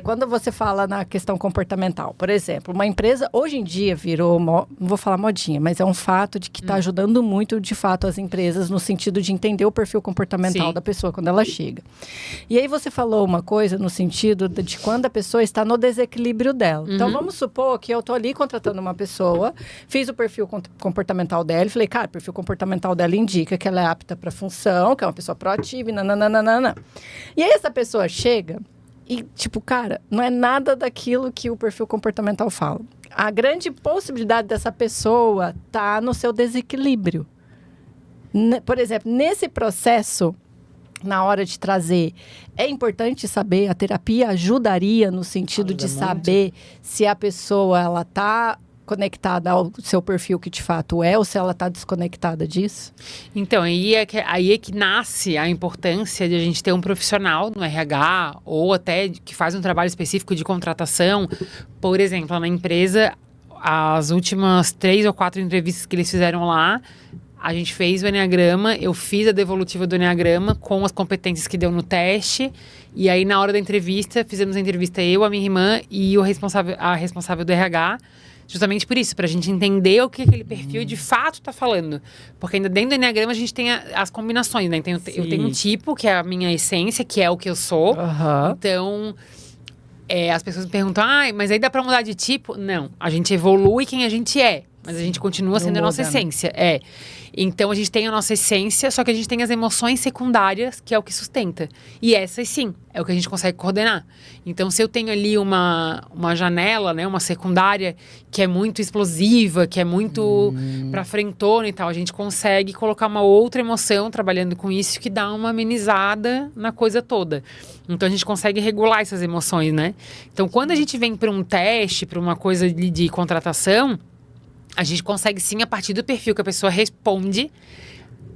Quando você fala na questão comportamental, por exemplo, uma empresa hoje em dia virou, não vou falar modinha, mas é um fato de que está ajudando muito, de fato, as empresas no sentido de entender o perfil comportamental da pessoa quando ela chega. E aí você falou uma coisa no sentido de quando a pessoa está no desequilíbrio dela. Então, vamos supor que eu estou ali contratando uma pessoa, fiz o perfil comportamental dela e falei, cara, o perfil comportamental dela indica que ela é apta para função, que é uma pessoa proativa e nananana. E aí essa pessoa chega... E, cara, não é nada daquilo que o perfil comportamental fala. A grande possibilidade dessa pessoa tá no seu desequilíbrio. Por exemplo, nesse processo, na hora de trazer, é importante saber, a terapia ajudaria no sentido de saber se a pessoa, ela tá conectada ao seu perfil que de fato é, ou se ela está desconectada disso? Então, aí é que nasce a importância de a gente ter um profissional no RH, ou até que faz um trabalho específico de contratação. Por exemplo, na empresa, as últimas 3 ou 4 entrevistas que eles fizeram lá, a gente fez o Enneagrama, eu fiz a devolutiva do Enneagrama com as competências que deu no teste, e aí na hora da entrevista, fizemos a entrevista eu, a minha irmã e a responsável do RH, justamente por isso, para a gente entender o que aquele perfil de fato está falando. Porque ainda dentro do Enneagrama a gente tem as combinações, né? Então, eu tenho um tipo, que é a minha essência, que é o que eu sou. Então, as pessoas me perguntam, mas aí dá para mudar de tipo? Não, a gente evolui quem a gente é, mas a gente continua sendo a nossa essência. Então, a gente tem a nossa essência, só que a gente tem as emoções secundárias, que é o que sustenta. E essas, sim, é o que a gente consegue coordenar. Então, se eu tenho ali uma janela, né, uma secundária, que é muito explosiva, que é muito pra frentona e tal, a gente consegue colocar uma outra emoção trabalhando com isso, que dá uma amenizada na coisa toda. Então, a gente consegue regular essas emoções, né? Então, quando a gente vem para um teste, para uma coisa de contratação, a gente consegue sim, a partir do perfil que a pessoa responde,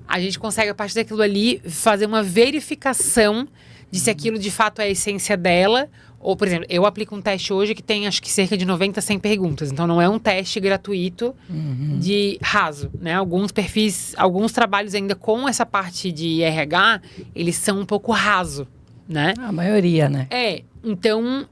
a gente consegue, a partir daquilo ali, fazer uma verificação de se aquilo de fato é a essência dela. Ou, por exemplo, eu aplico um teste hoje que tem, acho que cerca de 90 a 100 perguntas. Então, não é um teste gratuito de raso, né? Alguns perfis, alguns trabalhos ainda com essa parte de RH, eles são um pouco raso, né? A maioria, né? Então...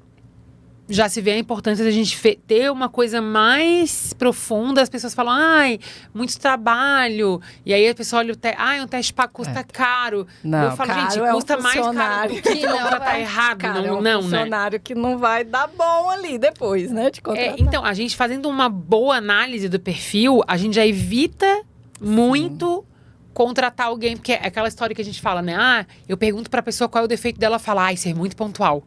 já se vê a importância da gente ter uma coisa mais profunda. As pessoas falam, ai, muito trabalho. E aí a pessoa olha um teste pago custa caro. Não, eu falo, gente, custa mais caro do que contratar errado. Cara, não, é um não, funcionário que não vai dar bom ali depois, né? De contratar. então, a gente fazendo uma boa análise do perfil, a gente já evita muito contratar alguém. Porque é aquela história que a gente fala, né? Eu pergunto pra pessoa qual é o defeito dela, fala, ser muito pontual.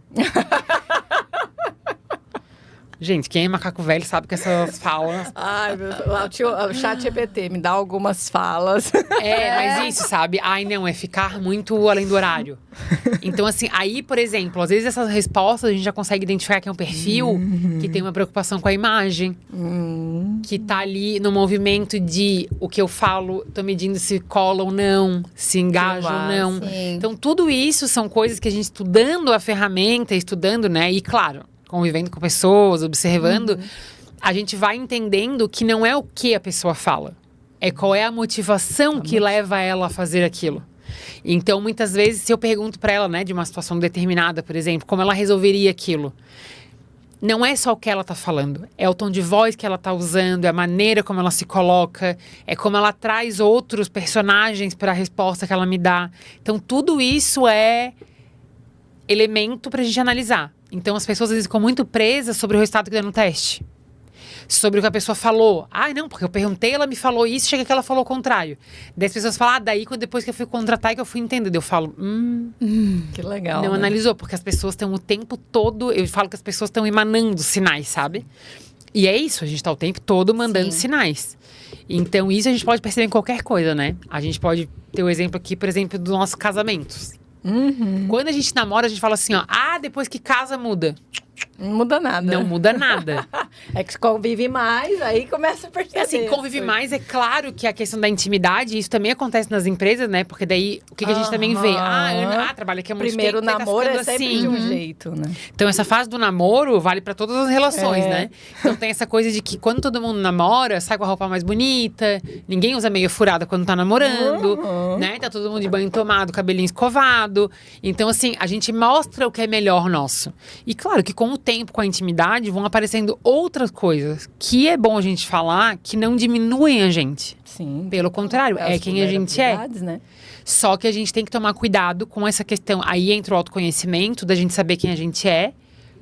Gente, quem é macaco velho sabe que essas falas... Ai, o chat GPT me dá algumas falas. Mas isso, sabe? Não, é ficar muito além do horário. Então, assim, aí, por exemplo, às vezes essas respostas a gente já consegue identificar que é um perfil que tem uma preocupação com a imagem. Que tá ali no movimento de o que eu falo, tô medindo se cola ou não, se engaja ou não. Sim. Então, tudo isso são coisas que a gente estudando a ferramenta, estudando, né? E claro, convivendo com pessoas, observando, a gente vai entendendo que não é o que a pessoa fala. É qual é a motivação que leva ela a fazer aquilo. Então, muitas vezes, se eu pergunto pra ela, né, de uma situação determinada, por exemplo, como ela resolveria aquilo, não é só o que ela tá falando, é o tom de voz que ela tá usando, é a maneira como ela se coloca, é como ela traz outros personagens para a resposta que ela me dá. Então, tudo isso é elemento pra gente analisar. Então, as pessoas às vezes ficam muito presas sobre o resultado que deu no teste. Sobre o que a pessoa falou. Não, porque eu perguntei, ela me falou isso, chega que ela falou o contrário. Daí as pessoas falam, daí depois que eu fui contratar e que eu fui entender. Eu falo, que legal. Não né? analisou, porque as pessoas estão o tempo todo... Eu falo que as pessoas estão emanando sinais, sabe? E é isso, a gente tá o tempo todo mandando sinais. Então, isso a gente pode perceber em qualquer coisa, né? A gente pode ter o exemplo aqui, por exemplo, dos nossos casamentos. Quando a gente namora, a gente fala assim, depois que casa, muda. Não muda nada. Não muda nada. É que convive mais, aí começa a perceber. Assim, convive mais, é claro que a questão da intimidade, isso também acontece nas empresas, né? Porque daí, o que a gente também vê? Ana, trabalha aqui há muito Primeiro tempo, namoro tá é sempre assim. de um jeito, né? Então, essa fase do namoro vale pra todas as relações, né? Então, tem essa coisa de que quando todo mundo namora, sai com a roupa mais bonita, ninguém usa meia furada quando tá namorando, né? Tá todo mundo de banho tomado, cabelinho escovado. Então, assim, a gente mostra o que é melhor nosso. E claro que com o tempo, com a intimidade, vão aparecendo outras coisas que é bom a gente falar que não diminuem a gente. Sim. Pelo contrário, é quem a gente é. Né? Só que a gente tem que tomar cuidado com essa questão. Aí entra o autoconhecimento, da gente saber quem a gente é,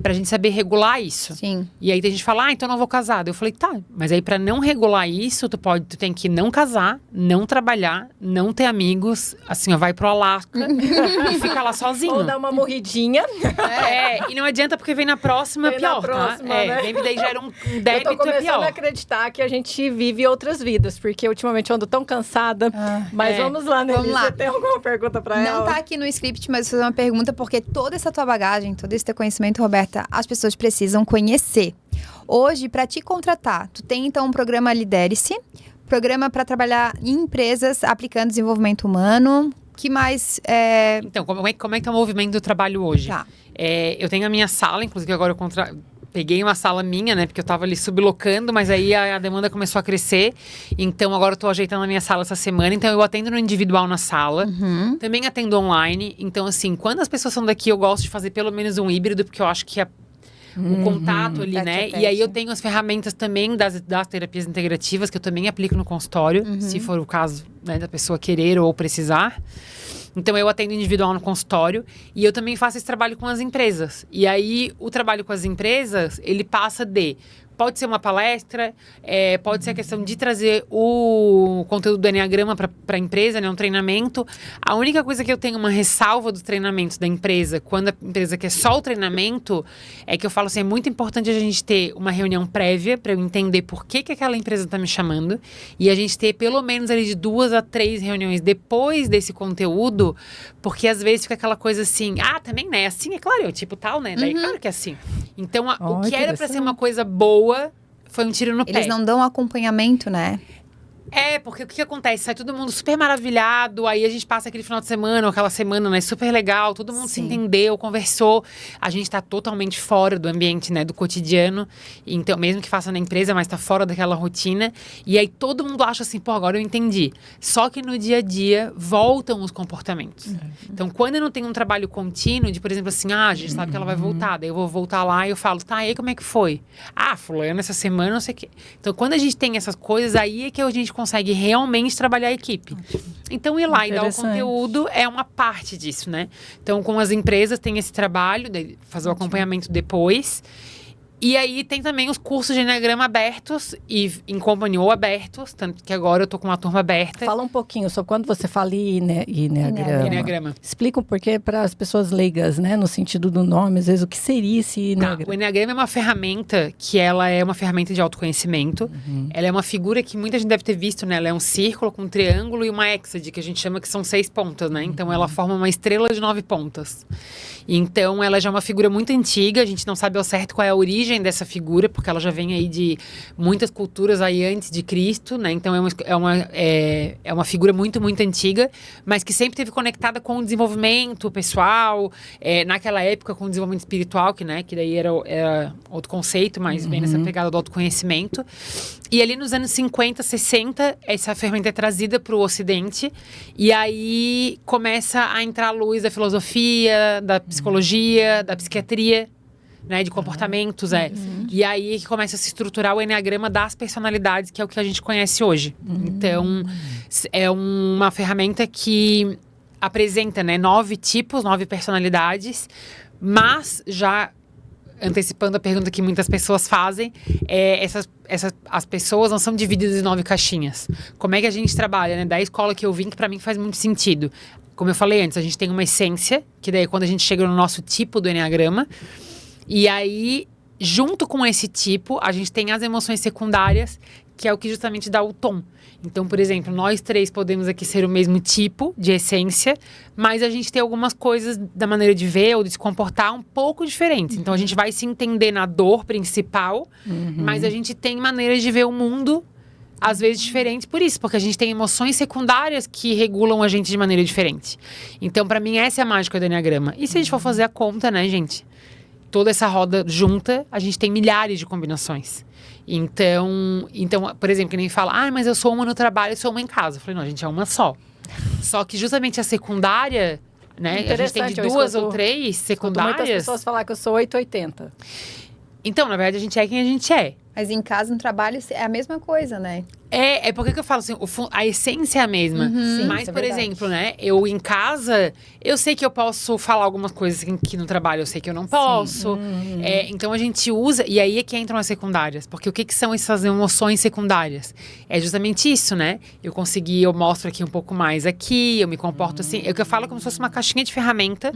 pra gente saber regular isso. Sim. E aí tem gente que fala, então não vou casar. Eu falei, tá, mas aí pra não regular isso, tu tem que não casar, não trabalhar, não ter amigos, assim, vai pro Alasca e fica lá sozinho. Ou dar uma morridinha. E não adianta porque vem na próxima, Vem pior, na próxima, tá? né? Vem daí gera um Eu débito, tô começando pior. a acreditar que a gente vive outras vidas, porque ultimamente eu ando tão cansada. Mas vamos lá, Nelly. Vamos lá. Você tem alguma pergunta pra ela? Não tá aqui no script, mas vou fazer uma pergunta, porque toda essa tua bagagem, todo esse teu conhecimento, Roberta, as pessoas precisam conhecer. Hoje, para te contratar, tu tem então um programa Lidere-se, programa para trabalhar em empresas aplicando desenvolvimento humano. Que mais? Então, como é que é o movimento do trabalho hoje? Tá. Eu tenho a minha sala, inclusive agora eu peguei uma sala minha, né? Porque eu tava ali sublocando, mas aí a demanda começou a crescer. Então, agora eu tô ajeitando a minha sala essa semana. Então, eu atendo no individual na sala. Também atendo online. Então, assim, quando as pessoas são daqui, eu gosto de fazer pelo menos um híbrido, porque eu acho que o contato ali, né? E aí, eu tenho as ferramentas também das terapias integrativas, que eu também aplico no consultório, se for o caso, né, da pessoa querer ou precisar. Então, eu atendo individual no consultório e eu também faço esse trabalho com as empresas. E aí, o trabalho com as empresas, ele passa de... Pode ser uma palestra, pode ser a questão de trazer o conteúdo do Enneagrama para a empresa, né, um treinamento. A única coisa que eu tenho uma ressalva dos treinamentos da empresa, quando a empresa quer só o treinamento, é que eu falo assim, é muito importante a gente ter uma reunião prévia para eu entender por que aquela empresa está me chamando e a gente ter pelo menos ali de 2 a 3 reuniões depois desse conteúdo, porque às vezes fica aquela coisa assim, também, né, assim, é claro, eu tipo tal, né, daí claro que é assim. Então, o que era para ser uma coisa boa foi um tiro no pé. Eles não dão acompanhamento, né? Porque o que acontece? Sai todo mundo super maravilhado, aí a gente passa aquele final de semana, ou aquela semana, né, super legal, todo mundo se entendeu, conversou. A gente tá totalmente fora do ambiente, né, do cotidiano. Então, mesmo que faça na empresa, mas tá fora daquela rotina. E aí todo mundo acha assim, pô, agora eu entendi. Só que no dia a dia voltam os comportamentos. Então, quando eu não tenho um trabalho contínuo, de, por exemplo, assim, a gente sabe que ela vai voltar, daí eu vou voltar lá e eu falo, tá, e aí como é que foi? Fulano, essa semana, não sei o quê. Então, quando a gente tem essas coisas, aí é que a gente consegue realmente trabalhar a equipe. Então, ir lá e dar o conteúdo é uma parte disso, né? Então, com as empresas tem esse trabalho, de fazer o acompanhamento depois. E aí tem também os cursos de Enneagrama abertos e em company ou abertos, tanto que agora eu tô com uma turma aberta. Fala um pouquinho sobre quando você fala Enneagrama. Explica um porquê para as pessoas leigas, né? No sentido do nome, às vezes, o que seria esse Enneagrama? O Enneagrama é uma ferramenta que ela é uma ferramenta de autoconhecimento. Ela é uma figura que muita gente deve ter visto, né? Ela é um círculo com um triângulo e uma hexade, que a gente chama que são 6 pontas, né? Então, ela forma uma estrela de 9 pontas. Então, ela já é uma figura muito antiga. A gente não sabe ao certo qual é a origem dessa figura, porque ela já vem aí de muitas culturas aí antes de Cristo, né? Então, é uma figura muito, muito antiga, mas que sempre esteve conectada com o desenvolvimento pessoal, naquela época com o desenvolvimento espiritual, que daí era outro conceito, mas bem nessa pegada do autoconhecimento. E ali nos anos 50, 60, essa ferramenta é trazida para o Ocidente, e aí começa a entrar a luz da filosofia, da psicologia, da psiquiatria, né, de comportamentos, E aí que começa a se estruturar o Enneagrama das personalidades, que é o que a gente conhece hoje. Então, é uma ferramenta que apresenta, né, 9 tipos, 9 personalidades, mas já antecipando a pergunta que muitas pessoas fazem, as pessoas não são divididas em 9 caixinhas. Como é que a gente trabalha, né? Da escola que eu vim, que pra mim faz muito sentido. Como eu falei antes, a gente tem uma essência, que daí quando a gente chega no nosso tipo do Enneagrama, e aí, junto com esse tipo, a gente tem as emoções secundárias, que é o que justamente dá o tom. Então, por exemplo, nós 3 podemos aqui ser o mesmo tipo de essência, mas a gente tem algumas coisas da maneira de ver ou de se comportar um pouco diferentes. Então, a gente vai se entender na dor principal, mas a gente tem maneiras de ver o mundo, às vezes, diferentes por isso. Porque a gente tem emoções secundárias que regulam a gente de maneira diferente. Então, pra mim, essa é a mágica do Enneagrama. E se a gente for fazer a conta, né, gente? Toda essa roda junta, a gente tem milhares de combinações. Então, por exemplo, que nem fala, mas eu sou uma no trabalho e sou uma em casa. Eu falei, não, a gente é uma só. Só que justamente a secundária, né? A gente tem de 2 ou 3 secundárias. Muitas pessoas falar que eu sou 880. Então, na verdade, a gente é quem a gente é. Mas em casa, no trabalho, é a mesma coisa, né? É porque que eu falo assim, a essência é a mesma. Sim, mas, por verdade. exemplo, né, eu em casa, eu sei que eu posso falar algumas coisas que no trabalho eu sei que eu não posso. Então a gente usa, e aí é que entram as secundárias. Porque o que são essas emoções secundárias? É justamente isso, né? Eu mostro aqui um pouco mais aqui, eu me comporto assim. É o que eu falo como se fosse uma caixinha de ferramenta.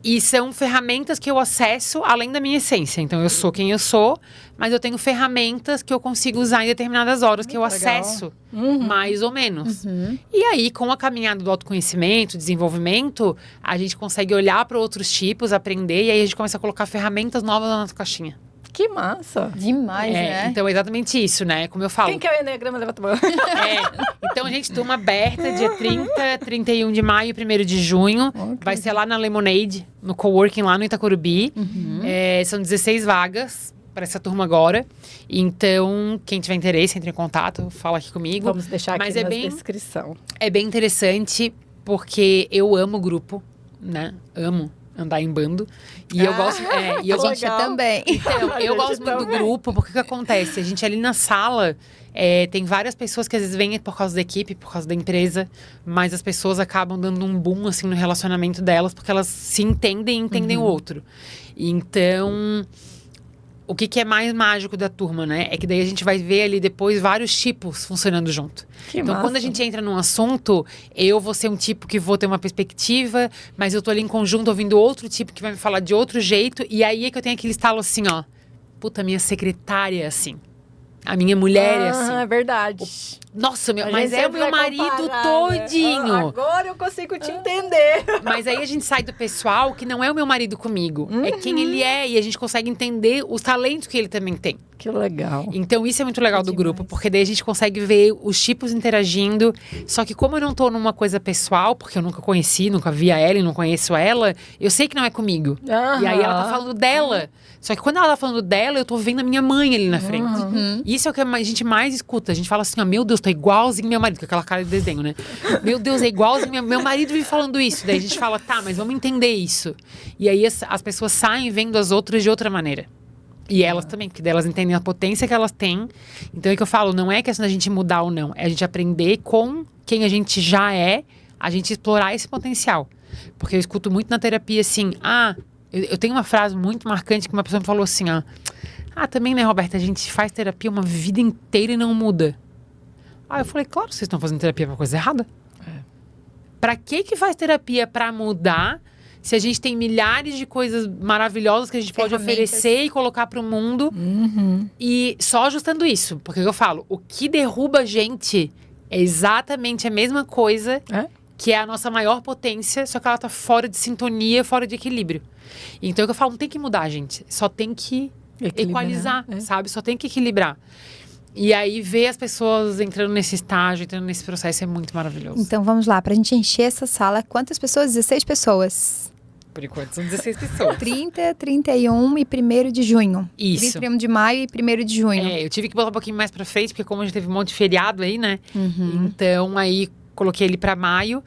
E são ferramentas que eu acesso além da minha essência. Então, eu sou quem eu sou, mas eu tenho ferramentas que eu consigo usar em determinadas horas, que eu acesso, mais ou menos. E aí, com a caminhada do autoconhecimento, desenvolvimento, a gente consegue olhar para outros tipos, aprender, e aí a gente começa a colocar ferramentas novas na nossa caixinha. Que massa! Demais, né? Então, é exatamente isso, né? Como eu falo. Quem quer o Enneagrama, levanta a mão. Então, gente, turma aberta, dia 30, 31 de maio e 1º de junho. Okay. Vai ser lá na Lemonade, no coworking lá no Itacorubi. São 16 vagas para essa turma agora. Então, quem tiver interesse, entre em contato, fala aqui comigo. Vamos deixar aqui na bem, descrição. É bem interessante, porque eu amo grupo, né? Amo andar em bando. E eu gosto. E eu gosto também. Então, eu gosto muito do grupo, porque o que acontece? A gente ali na sala. Tem várias pessoas que às vezes vêm por causa da equipe, por causa da empresa, mas as pessoas acabam dando um boom assim no relacionamento delas, porque elas se entendem e entendem o outro. Então, o que é mais mágico da turma, né? É que daí a gente vai ver ali depois vários tipos funcionando junto. Então, quando a gente entra num assunto, eu vou ser um tipo que vou ter uma perspectiva, mas eu tô ali em conjunto ouvindo outro tipo que vai me falar de outro jeito, e aí é que eu tenho aquele estalo assim, ó. Puta, minha secretária é assim. A minha mulher é assim. É verdade. Nossa, A mas gente é o sempre meu vai marido comparar, todinho. Né? Agora eu consigo te entender. Mas aí a gente sai do pessoal que não é o meu marido comigo. É quem ele é. E a gente consegue entender os talentos que ele também tem. Que legal. Então isso é muito legal Que do demais. grupo. Porque daí a gente consegue ver os tipos interagindo. Só que como eu não tô numa coisa pessoal, porque eu nunca conheci, nunca vi a Ellen, não conheço ela, eu sei que não é comigo. E aí ela tá falando dela. Só que quando ela tá falando dela, eu tô vendo a minha mãe ali na frente. Isso é o que a gente mais escuta. A gente fala assim, ó, meu Deus, tá igualzinho meu marido. Com aquela cara de desenho, né? Meu Deus, é igualzinho meu marido vive falando isso. Daí a gente fala, tá, mas vamos entender isso. E aí as pessoas saem vendo as outras de outra maneira. E elas também, porque daí elas entendem a potência que elas têm. Então é que eu falo, não é questão da gente mudar ou não. É a gente aprender com quem a gente já é, a gente explorar esse potencial. Porque eu escuto muito na terapia assim, eu tenho uma frase muito marcante que uma pessoa me falou assim, também, né, Roberta, a gente faz terapia uma vida inteira e não muda. Eu falei, claro, vocês estão fazendo terapia pra coisa errada. Pra que faz terapia pra mudar se a gente tem milhares de coisas maravilhosas que a gente pode Ferramentas. oferecer e colocar pro mundo? E só ajustando isso. Porque eu falo, o que derruba a gente é exatamente a mesma coisa que é a nossa maior potência, só que ela tá fora de sintonia, fora de equilíbrio. Então é que eu falo, não tem que mudar, gente. Só tem que equalizar, sabe? Só tem que equilibrar. E aí, ver as pessoas entrando nesse estágio, entrando nesse processo é muito maravilhoso. Então vamos lá, pra gente encher essa sala, quantas pessoas? 16 pessoas. Por enquanto, são 16 pessoas. 30, 31 e 1º de junho. Isso. 31 de maio e 1º de junho. Eu tive que botar um pouquinho mais pra frente, porque como a gente teve um monte de feriado aí, né? Então, aí, coloquei ele pra maio.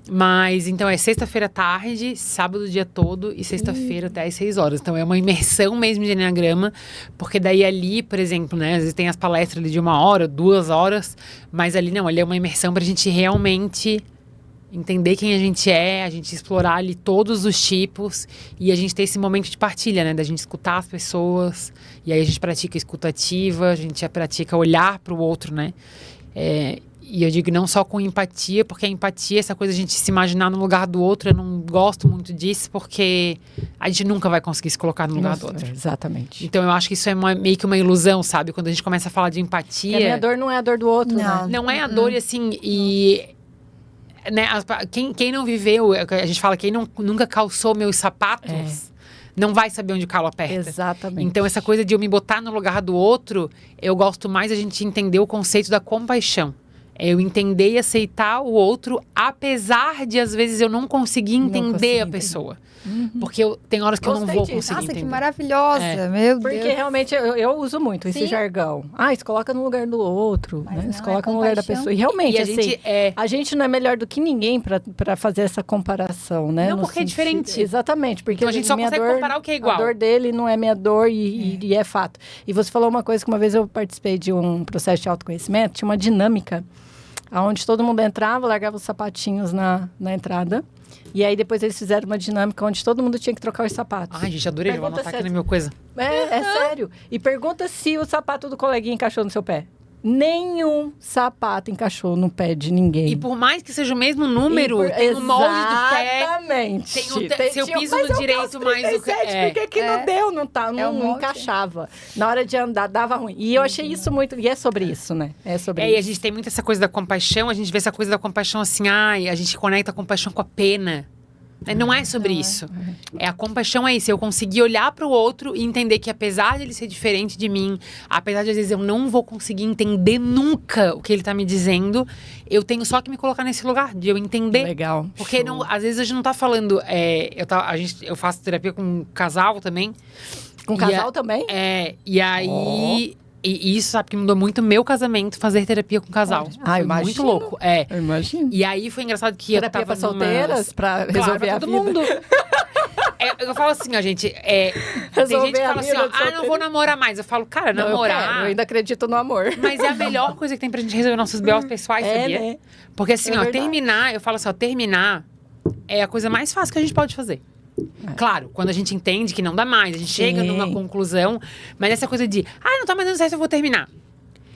Mas, então, é sexta-feira à tarde, sábado o dia todo e sexta-feira até às 6 horas. Então, é uma imersão mesmo de Enneagrama, porque daí ali, por exemplo, né? Às vezes tem as palestras ali de 1 hora, 2 horas, mas ali não, ali é uma imersão pra gente realmente entender quem a gente é, a gente explorar ali todos os tipos e a gente ter esse momento de partilha, né? Da gente escutar as pessoas, e aí a gente pratica escuta ativa, a gente pratica olhar pro outro, né? E eu digo não só com empatia, porque a empatia, essa coisa de a gente se imaginar no lugar do outro, eu não gosto muito disso, porque a gente nunca vai conseguir se colocar no lugar do outro. Exatamente. Então eu acho que isso é meio que uma ilusão, sabe? Quando a gente começa a falar de empatia. A minha dor não é a dor do outro, Não. né? Não é a dor, e assim, né, quem não viveu, a gente fala, quem nunca calçou meus sapatos, não vai saber onde o calo aperta. Exatamente. Então, essa coisa de eu me botar no lugar do outro, eu gosto mais a gente entender o conceito da compaixão. É eu entender e aceitar o outro, apesar de, às vezes, eu não conseguir entender a pessoa. Porque tem horas que eu não Gostei vou disso. conseguir Nossa, entender. que maravilhosa, meu Porque Deus. realmente eu uso muito esse Sim. jargão. Se coloca no lugar do outro, Mas né? não, Se é coloca no lugar da compaixão. pessoa. E realmente, E a assim, gente a gente não é melhor do que ninguém pra fazer essa comparação, né? Não, No porque é diferente. Exatamente. Porque Então, a gente só minha consegue dor, comparar o que é igual. A dor dele não é minha dor e é fato. E você falou uma coisa que uma vez eu participei de um processo de autoconhecimento, tinha uma dinâmica onde todo mundo entrava, largava os sapatinhos na entrada. E aí depois eles fizeram uma dinâmica onde todo mundo tinha que trocar os sapatos. Ai, gente, adorei. Vou Pergunta anotar aqui se na minha coisa. É sério. E pergunta se o sapato do coleguinha encaixou no seu pé. Nenhum sapato encaixou no pé de ninguém. E por mais que seja o mesmo número, tem o molde do pé. Exatamente. Se eu piso no direito mais do que... Porque aqui não deu, não o molde. encaixava. Na hora de andar, dava ruim. E eu achei isso muito... E é sobre isso, né? É sobre E a isso. gente tem muito essa coisa da compaixão, a gente vê essa coisa da compaixão assim, a gente conecta a compaixão com a pena. Não é sobre isso. A compaixão é isso, eu conseguir olhar para o outro e entender que apesar de ele ser diferente de mim, apesar de às vezes eu não vou conseguir entender nunca o que ele tá me dizendo, eu tenho só que me colocar nesse lugar, de eu entender. Legal. Porque não, às vezes a gente não tá falando. Eu faço terapia com um casal também. Com casal também? E aí. E isso, sabe, que mudou muito meu casamento, fazer terapia com casal. Foi imagino. muito louco. Eu imagino. E aí foi engraçado que Terapia eu tava pra solteiras, pra resolver pra a todo vida. mundo. Eu falo assim, ó, gente. Tem Resolver gente que a fala assim, vida ó, de não solteiro. vou namorar mais. Eu falo, cara, Não, namorar. eu ainda acredito no amor. Mas é a melhor coisa que tem pra gente resolver nossos B.O.s pessoais, sabia? Né? Porque assim, É ó, verdade. terminar, eu falo assim, ó, terminar é a coisa mais fácil que a gente pode fazer. Claro, quando a gente entende que não dá mais, a gente chega numa conclusão, mas essa coisa de, não tá mais dando certo, eu vou terminar.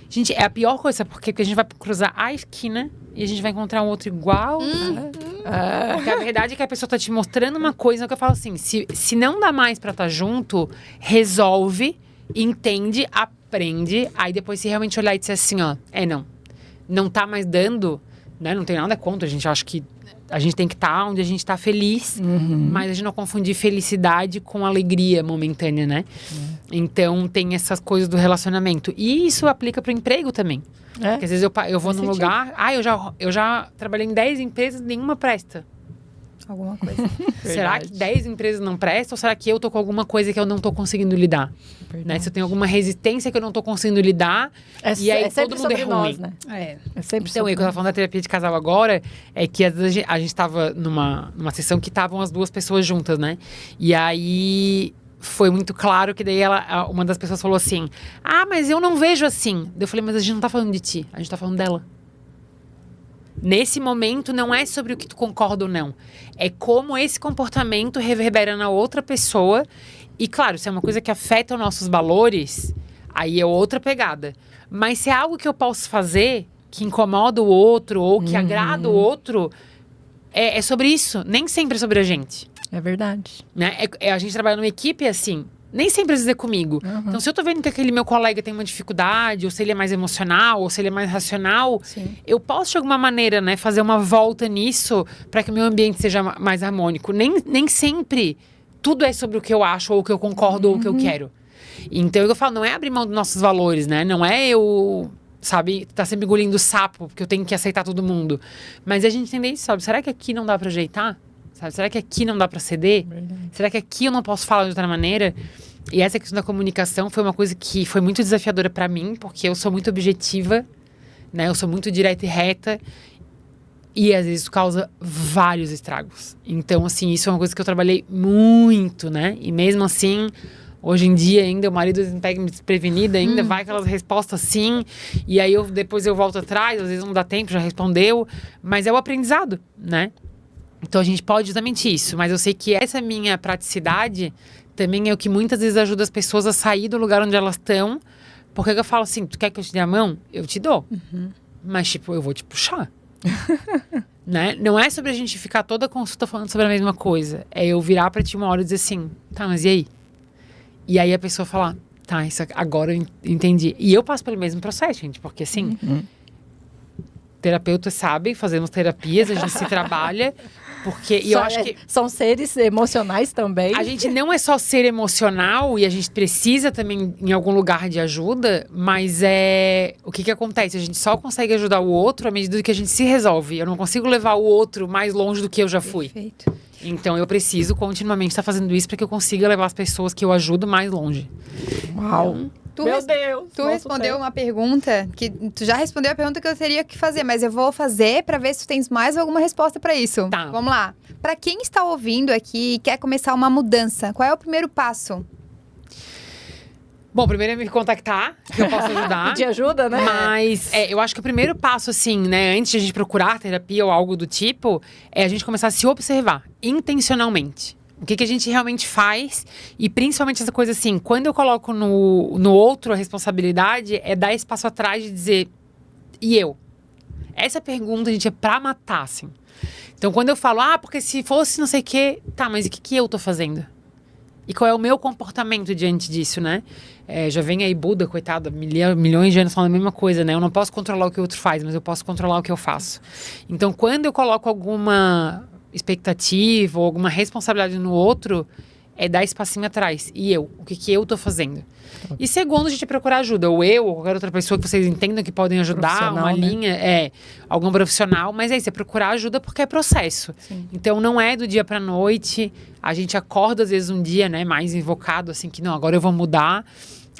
Gente, é a pior coisa, porque a gente vai cruzar a esquina e a gente vai encontrar um outro igual. Porque a verdade é que a pessoa tá te mostrando uma coisa que eu falo assim, se não dá mais pra estar junto, resolve, entende, aprende, aí depois se realmente olhar e dizer assim, ó, não tá mais dando, né? Não tem nada contra, a gente acha que a gente tem que estar onde a gente tá feliz, mas a gente não confundir felicidade com alegria momentânea, né? Então, tem essas coisas do relacionamento. E isso aplica pro emprego também. Porque às vezes eu vou num lugar... eu já trabalhei em 10 empresas, nenhuma presta. Alguma coisa. Será que 10 empresas não prestam? Ou será que eu tô com alguma coisa que eu não tô conseguindo lidar? Né? Se eu tenho alguma resistência que eu não tô conseguindo lidar, e aí todo mundo é ruim. Nós, né? É sempre Então, o que eu tava falando da terapia de casal agora é que às vezes a gente tava numa sessão que estavam as duas pessoas juntas, né? E aí foi muito claro que daí uma das pessoas falou assim: ah, mas eu não vejo assim. Eu falei, mas a gente não tá falando de ti, a gente tá falando dela. Nesse momento, não é sobre o que tu concorda ou não. É como esse comportamento reverbera na outra pessoa. E, claro, se é uma coisa que afeta os nossos valores, aí é outra pegada. Mas se é algo que eu posso fazer, que incomoda o outro ou que agrada o outro, é sobre isso. Nem sempre é sobre a gente. É verdade. Né? A gente trabalha numa equipe assim... Nem sempre precisa ser comigo. Então, se eu tô vendo que aquele meu colega tem uma dificuldade, ou se ele é mais emocional, ou se ele é mais racional, eu posso, de alguma maneira, né, fazer uma volta nisso para que o meu ambiente seja mais harmônico. Nem sempre tudo é sobre o que eu acho, ou o que eu concordo, ou o que eu quero. Então, eu falo, não é abrir mão dos nossos valores, né? Não é eu, sabe, tá sempre engolindo sapo, porque eu tenho que aceitar todo mundo. Mas a gente entender isso, sabe? Será que aqui não dá pra ajeitar? Sabe? Será que aqui não dá pra ceder? Será que aqui eu não posso falar de outra maneira? E essa questão da comunicação foi uma coisa que foi muito desafiadora pra mim, porque eu sou muito objetiva, né? Eu sou muito direta e reta. E às vezes isso causa vários estragos. Então, assim, isso é uma coisa que eu trabalhei muito, né? E mesmo assim, hoje em dia ainda, o marido me pega desprevenida, ainda vai aquelas respostas assim. E aí depois eu volto atrás, às vezes não dá tempo, já respondeu. Mas é o aprendizado, né? Então, a gente pode justamente isso. Mas eu sei que essa minha praticidade também é o que muitas vezes ajuda as pessoas a sair do lugar onde elas estão. Porque eu falo assim, tu quer que eu te dê a mão? Eu te dou. Mas, tipo, eu vou te puxar. Né? Não é sobre a gente ficar toda a consulta falando sobre a mesma coisa. É eu virar pra ti uma hora e dizer assim, tá, mas e aí? E aí a pessoa falar, tá, isso agora eu entendi. E eu passo pelo mesmo processo, gente. Porque assim... Terapeutas sabem, fazemos terapias, a gente se trabalha, porque... E eu acho que são seres emocionais também. A gente não é só ser emocional e a gente precisa também em algum lugar de ajuda, mas o que acontece? A gente só consegue ajudar o outro à medida que a gente se resolve. Eu não consigo levar o outro mais longe do que eu já fui. Perfeito. Então eu preciso continuamente estar fazendo isso para que eu consiga levar as pessoas que eu ajudo mais longe. Uau! Meu Deus! Tu respondeu uma pergunta, que tu já respondeu a pergunta que eu teria que fazer, mas eu vou fazer pra ver se tu tens mais alguma resposta pra isso. Tá. Vamos lá. Pra quem está ouvindo aqui e quer começar uma mudança, qual é o primeiro passo? Bom, primeiro é me contactar, que eu posso ajudar. Pedir ajuda, né? Mas eu acho que o primeiro passo, assim, né, antes de a gente procurar terapia ou algo do tipo, é a gente começar a se observar intencionalmente. O que a gente realmente faz e principalmente essa coisa assim, quando eu coloco no outro a responsabilidade, é dar esse passo atrás de dizer, e eu? Essa pergunta, gente, é pra matar, assim. Então, quando eu falo, porque se fosse não sei o quê, tá, mas o que eu tô fazendo? E qual é o meu comportamento diante disso, né? Já vem aí Buda, coitado, milhões de anos falando a mesma coisa, né? Eu não posso controlar o que o outro faz, mas eu posso controlar o que eu faço. Então, quando eu coloco alguma expectativa ou alguma responsabilidade no outro, é dar esse passinho atrás. E eu? O que eu tô fazendo? E segundo, a gente procurar ajuda. Ou eu, ou qualquer outra pessoa que vocês entendam que podem ajudar, uma linha, algum profissional. Mas é isso, é procurar ajuda porque é processo. Sim. Então, não é do dia pra noite. A gente acorda, às vezes, um dia, né, mais invocado, assim, que não, agora eu vou mudar.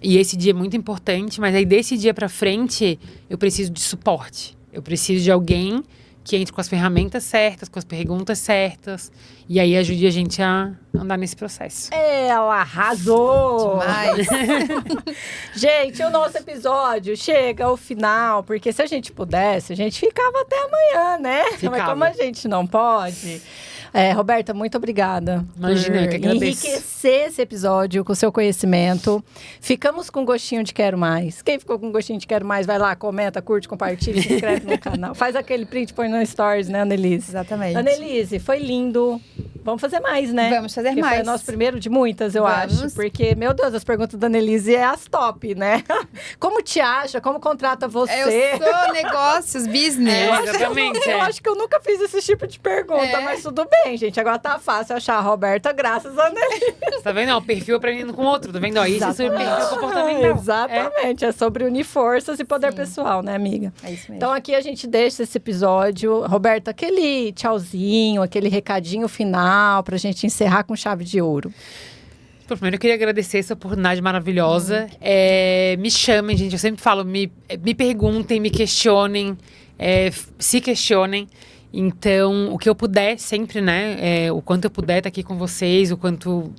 E esse dia é muito importante. Mas aí, desse dia pra frente, eu preciso de suporte. Eu preciso de alguém que entre com as ferramentas certas, com as perguntas certas. E aí ajude a gente a andar nesse processo. Ela arrasou! Demais! Gente, o nosso episódio chega ao final, porque se a gente pudesse, a gente ficava até amanhã, né? Ficava. Mas como a gente não pode... Roberta, muito obrigada. Imagina, eu que agradeço. Enriquecer esse episódio com o seu conhecimento. Ficamos com gostinho de quero mais. Quem ficou com gostinho de quero mais, vai lá, comenta, curte, compartilha, se inscreve no canal. Faz aquele print, põe no stories, né, Annelise? Exatamente. Annelise, foi lindo. Vamos fazer mais, né? Vamos fazer Porque mais. foi o nosso primeiro de muitas, eu Vamos. acho. Porque, meu Deus, as perguntas da Annelise é as top, né? Como te acha? Como contrata você? Eu sou negócios, business. Exatamente. Eu acho que eu nunca fiz esse tipo de pergunta, mas tudo bem, gente. Agora tá fácil achar a Roberta, graças a Annelise. Tá vendo? O perfil aprendendo com o outro, tá vendo? Ó, isso é sobre perfil comportamental. Exatamente. É sobre unir forças e poder pessoal, né, amiga? É isso mesmo. Então aqui a gente deixa esse episódio. Roberta, aquele tchauzinho, aquele recadinho final pra gente encerrar com chave de ouro. Pô, primeiro eu queria agradecer essa oportunidade maravilhosa. Me chamem, gente. Eu sempre falo, me perguntem, me questionem, se questionem. Então, o que eu puder sempre, né? O quanto eu puder estar aqui com vocês, o quanto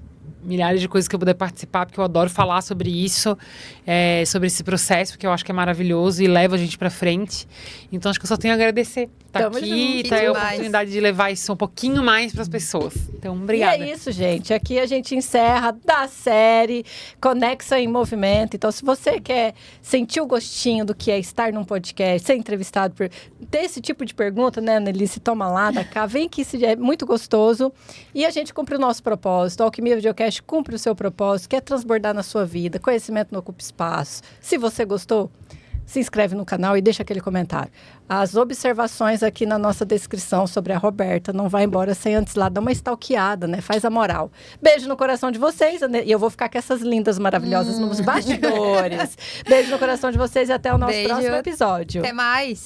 milhares de coisas que eu puder participar, porque eu adoro falar sobre isso, sobre esse processo, que eu acho que é maravilhoso e leva a gente pra frente. Então, acho que eu só tenho a agradecer. Tá Tamo aqui, junto. tá aí a Demais. oportunidade de levar isso um pouquinho mais pras pessoas. Então, obrigada. E é isso, gente. Aqui a gente encerra da série Conexa em Movimento. Então, se você quer sentir o gostinho do que é estar num podcast, ser entrevistado por... ter esse tipo de pergunta, né, Annelise? Toma lá, da cá. Vem que isso é muito gostoso. E a gente cumpre o nosso propósito. A Alquimia Videocast cumpre o seu propósito, que é transbordar na sua vida. Conhecimento não ocupa espaço. Se você gostou, se inscreve no canal e deixa aquele comentário. As observações aqui na nossa descrição sobre a Roberta, não vai embora sem antes lá dar uma stalkeada, né? Faz a moral. Beijo no coração de vocês, né? E eu vou ficar com essas lindas maravilhosas nos bastidores. Beijo no coração de vocês e até o nosso Beijo. próximo episódio. Até mais.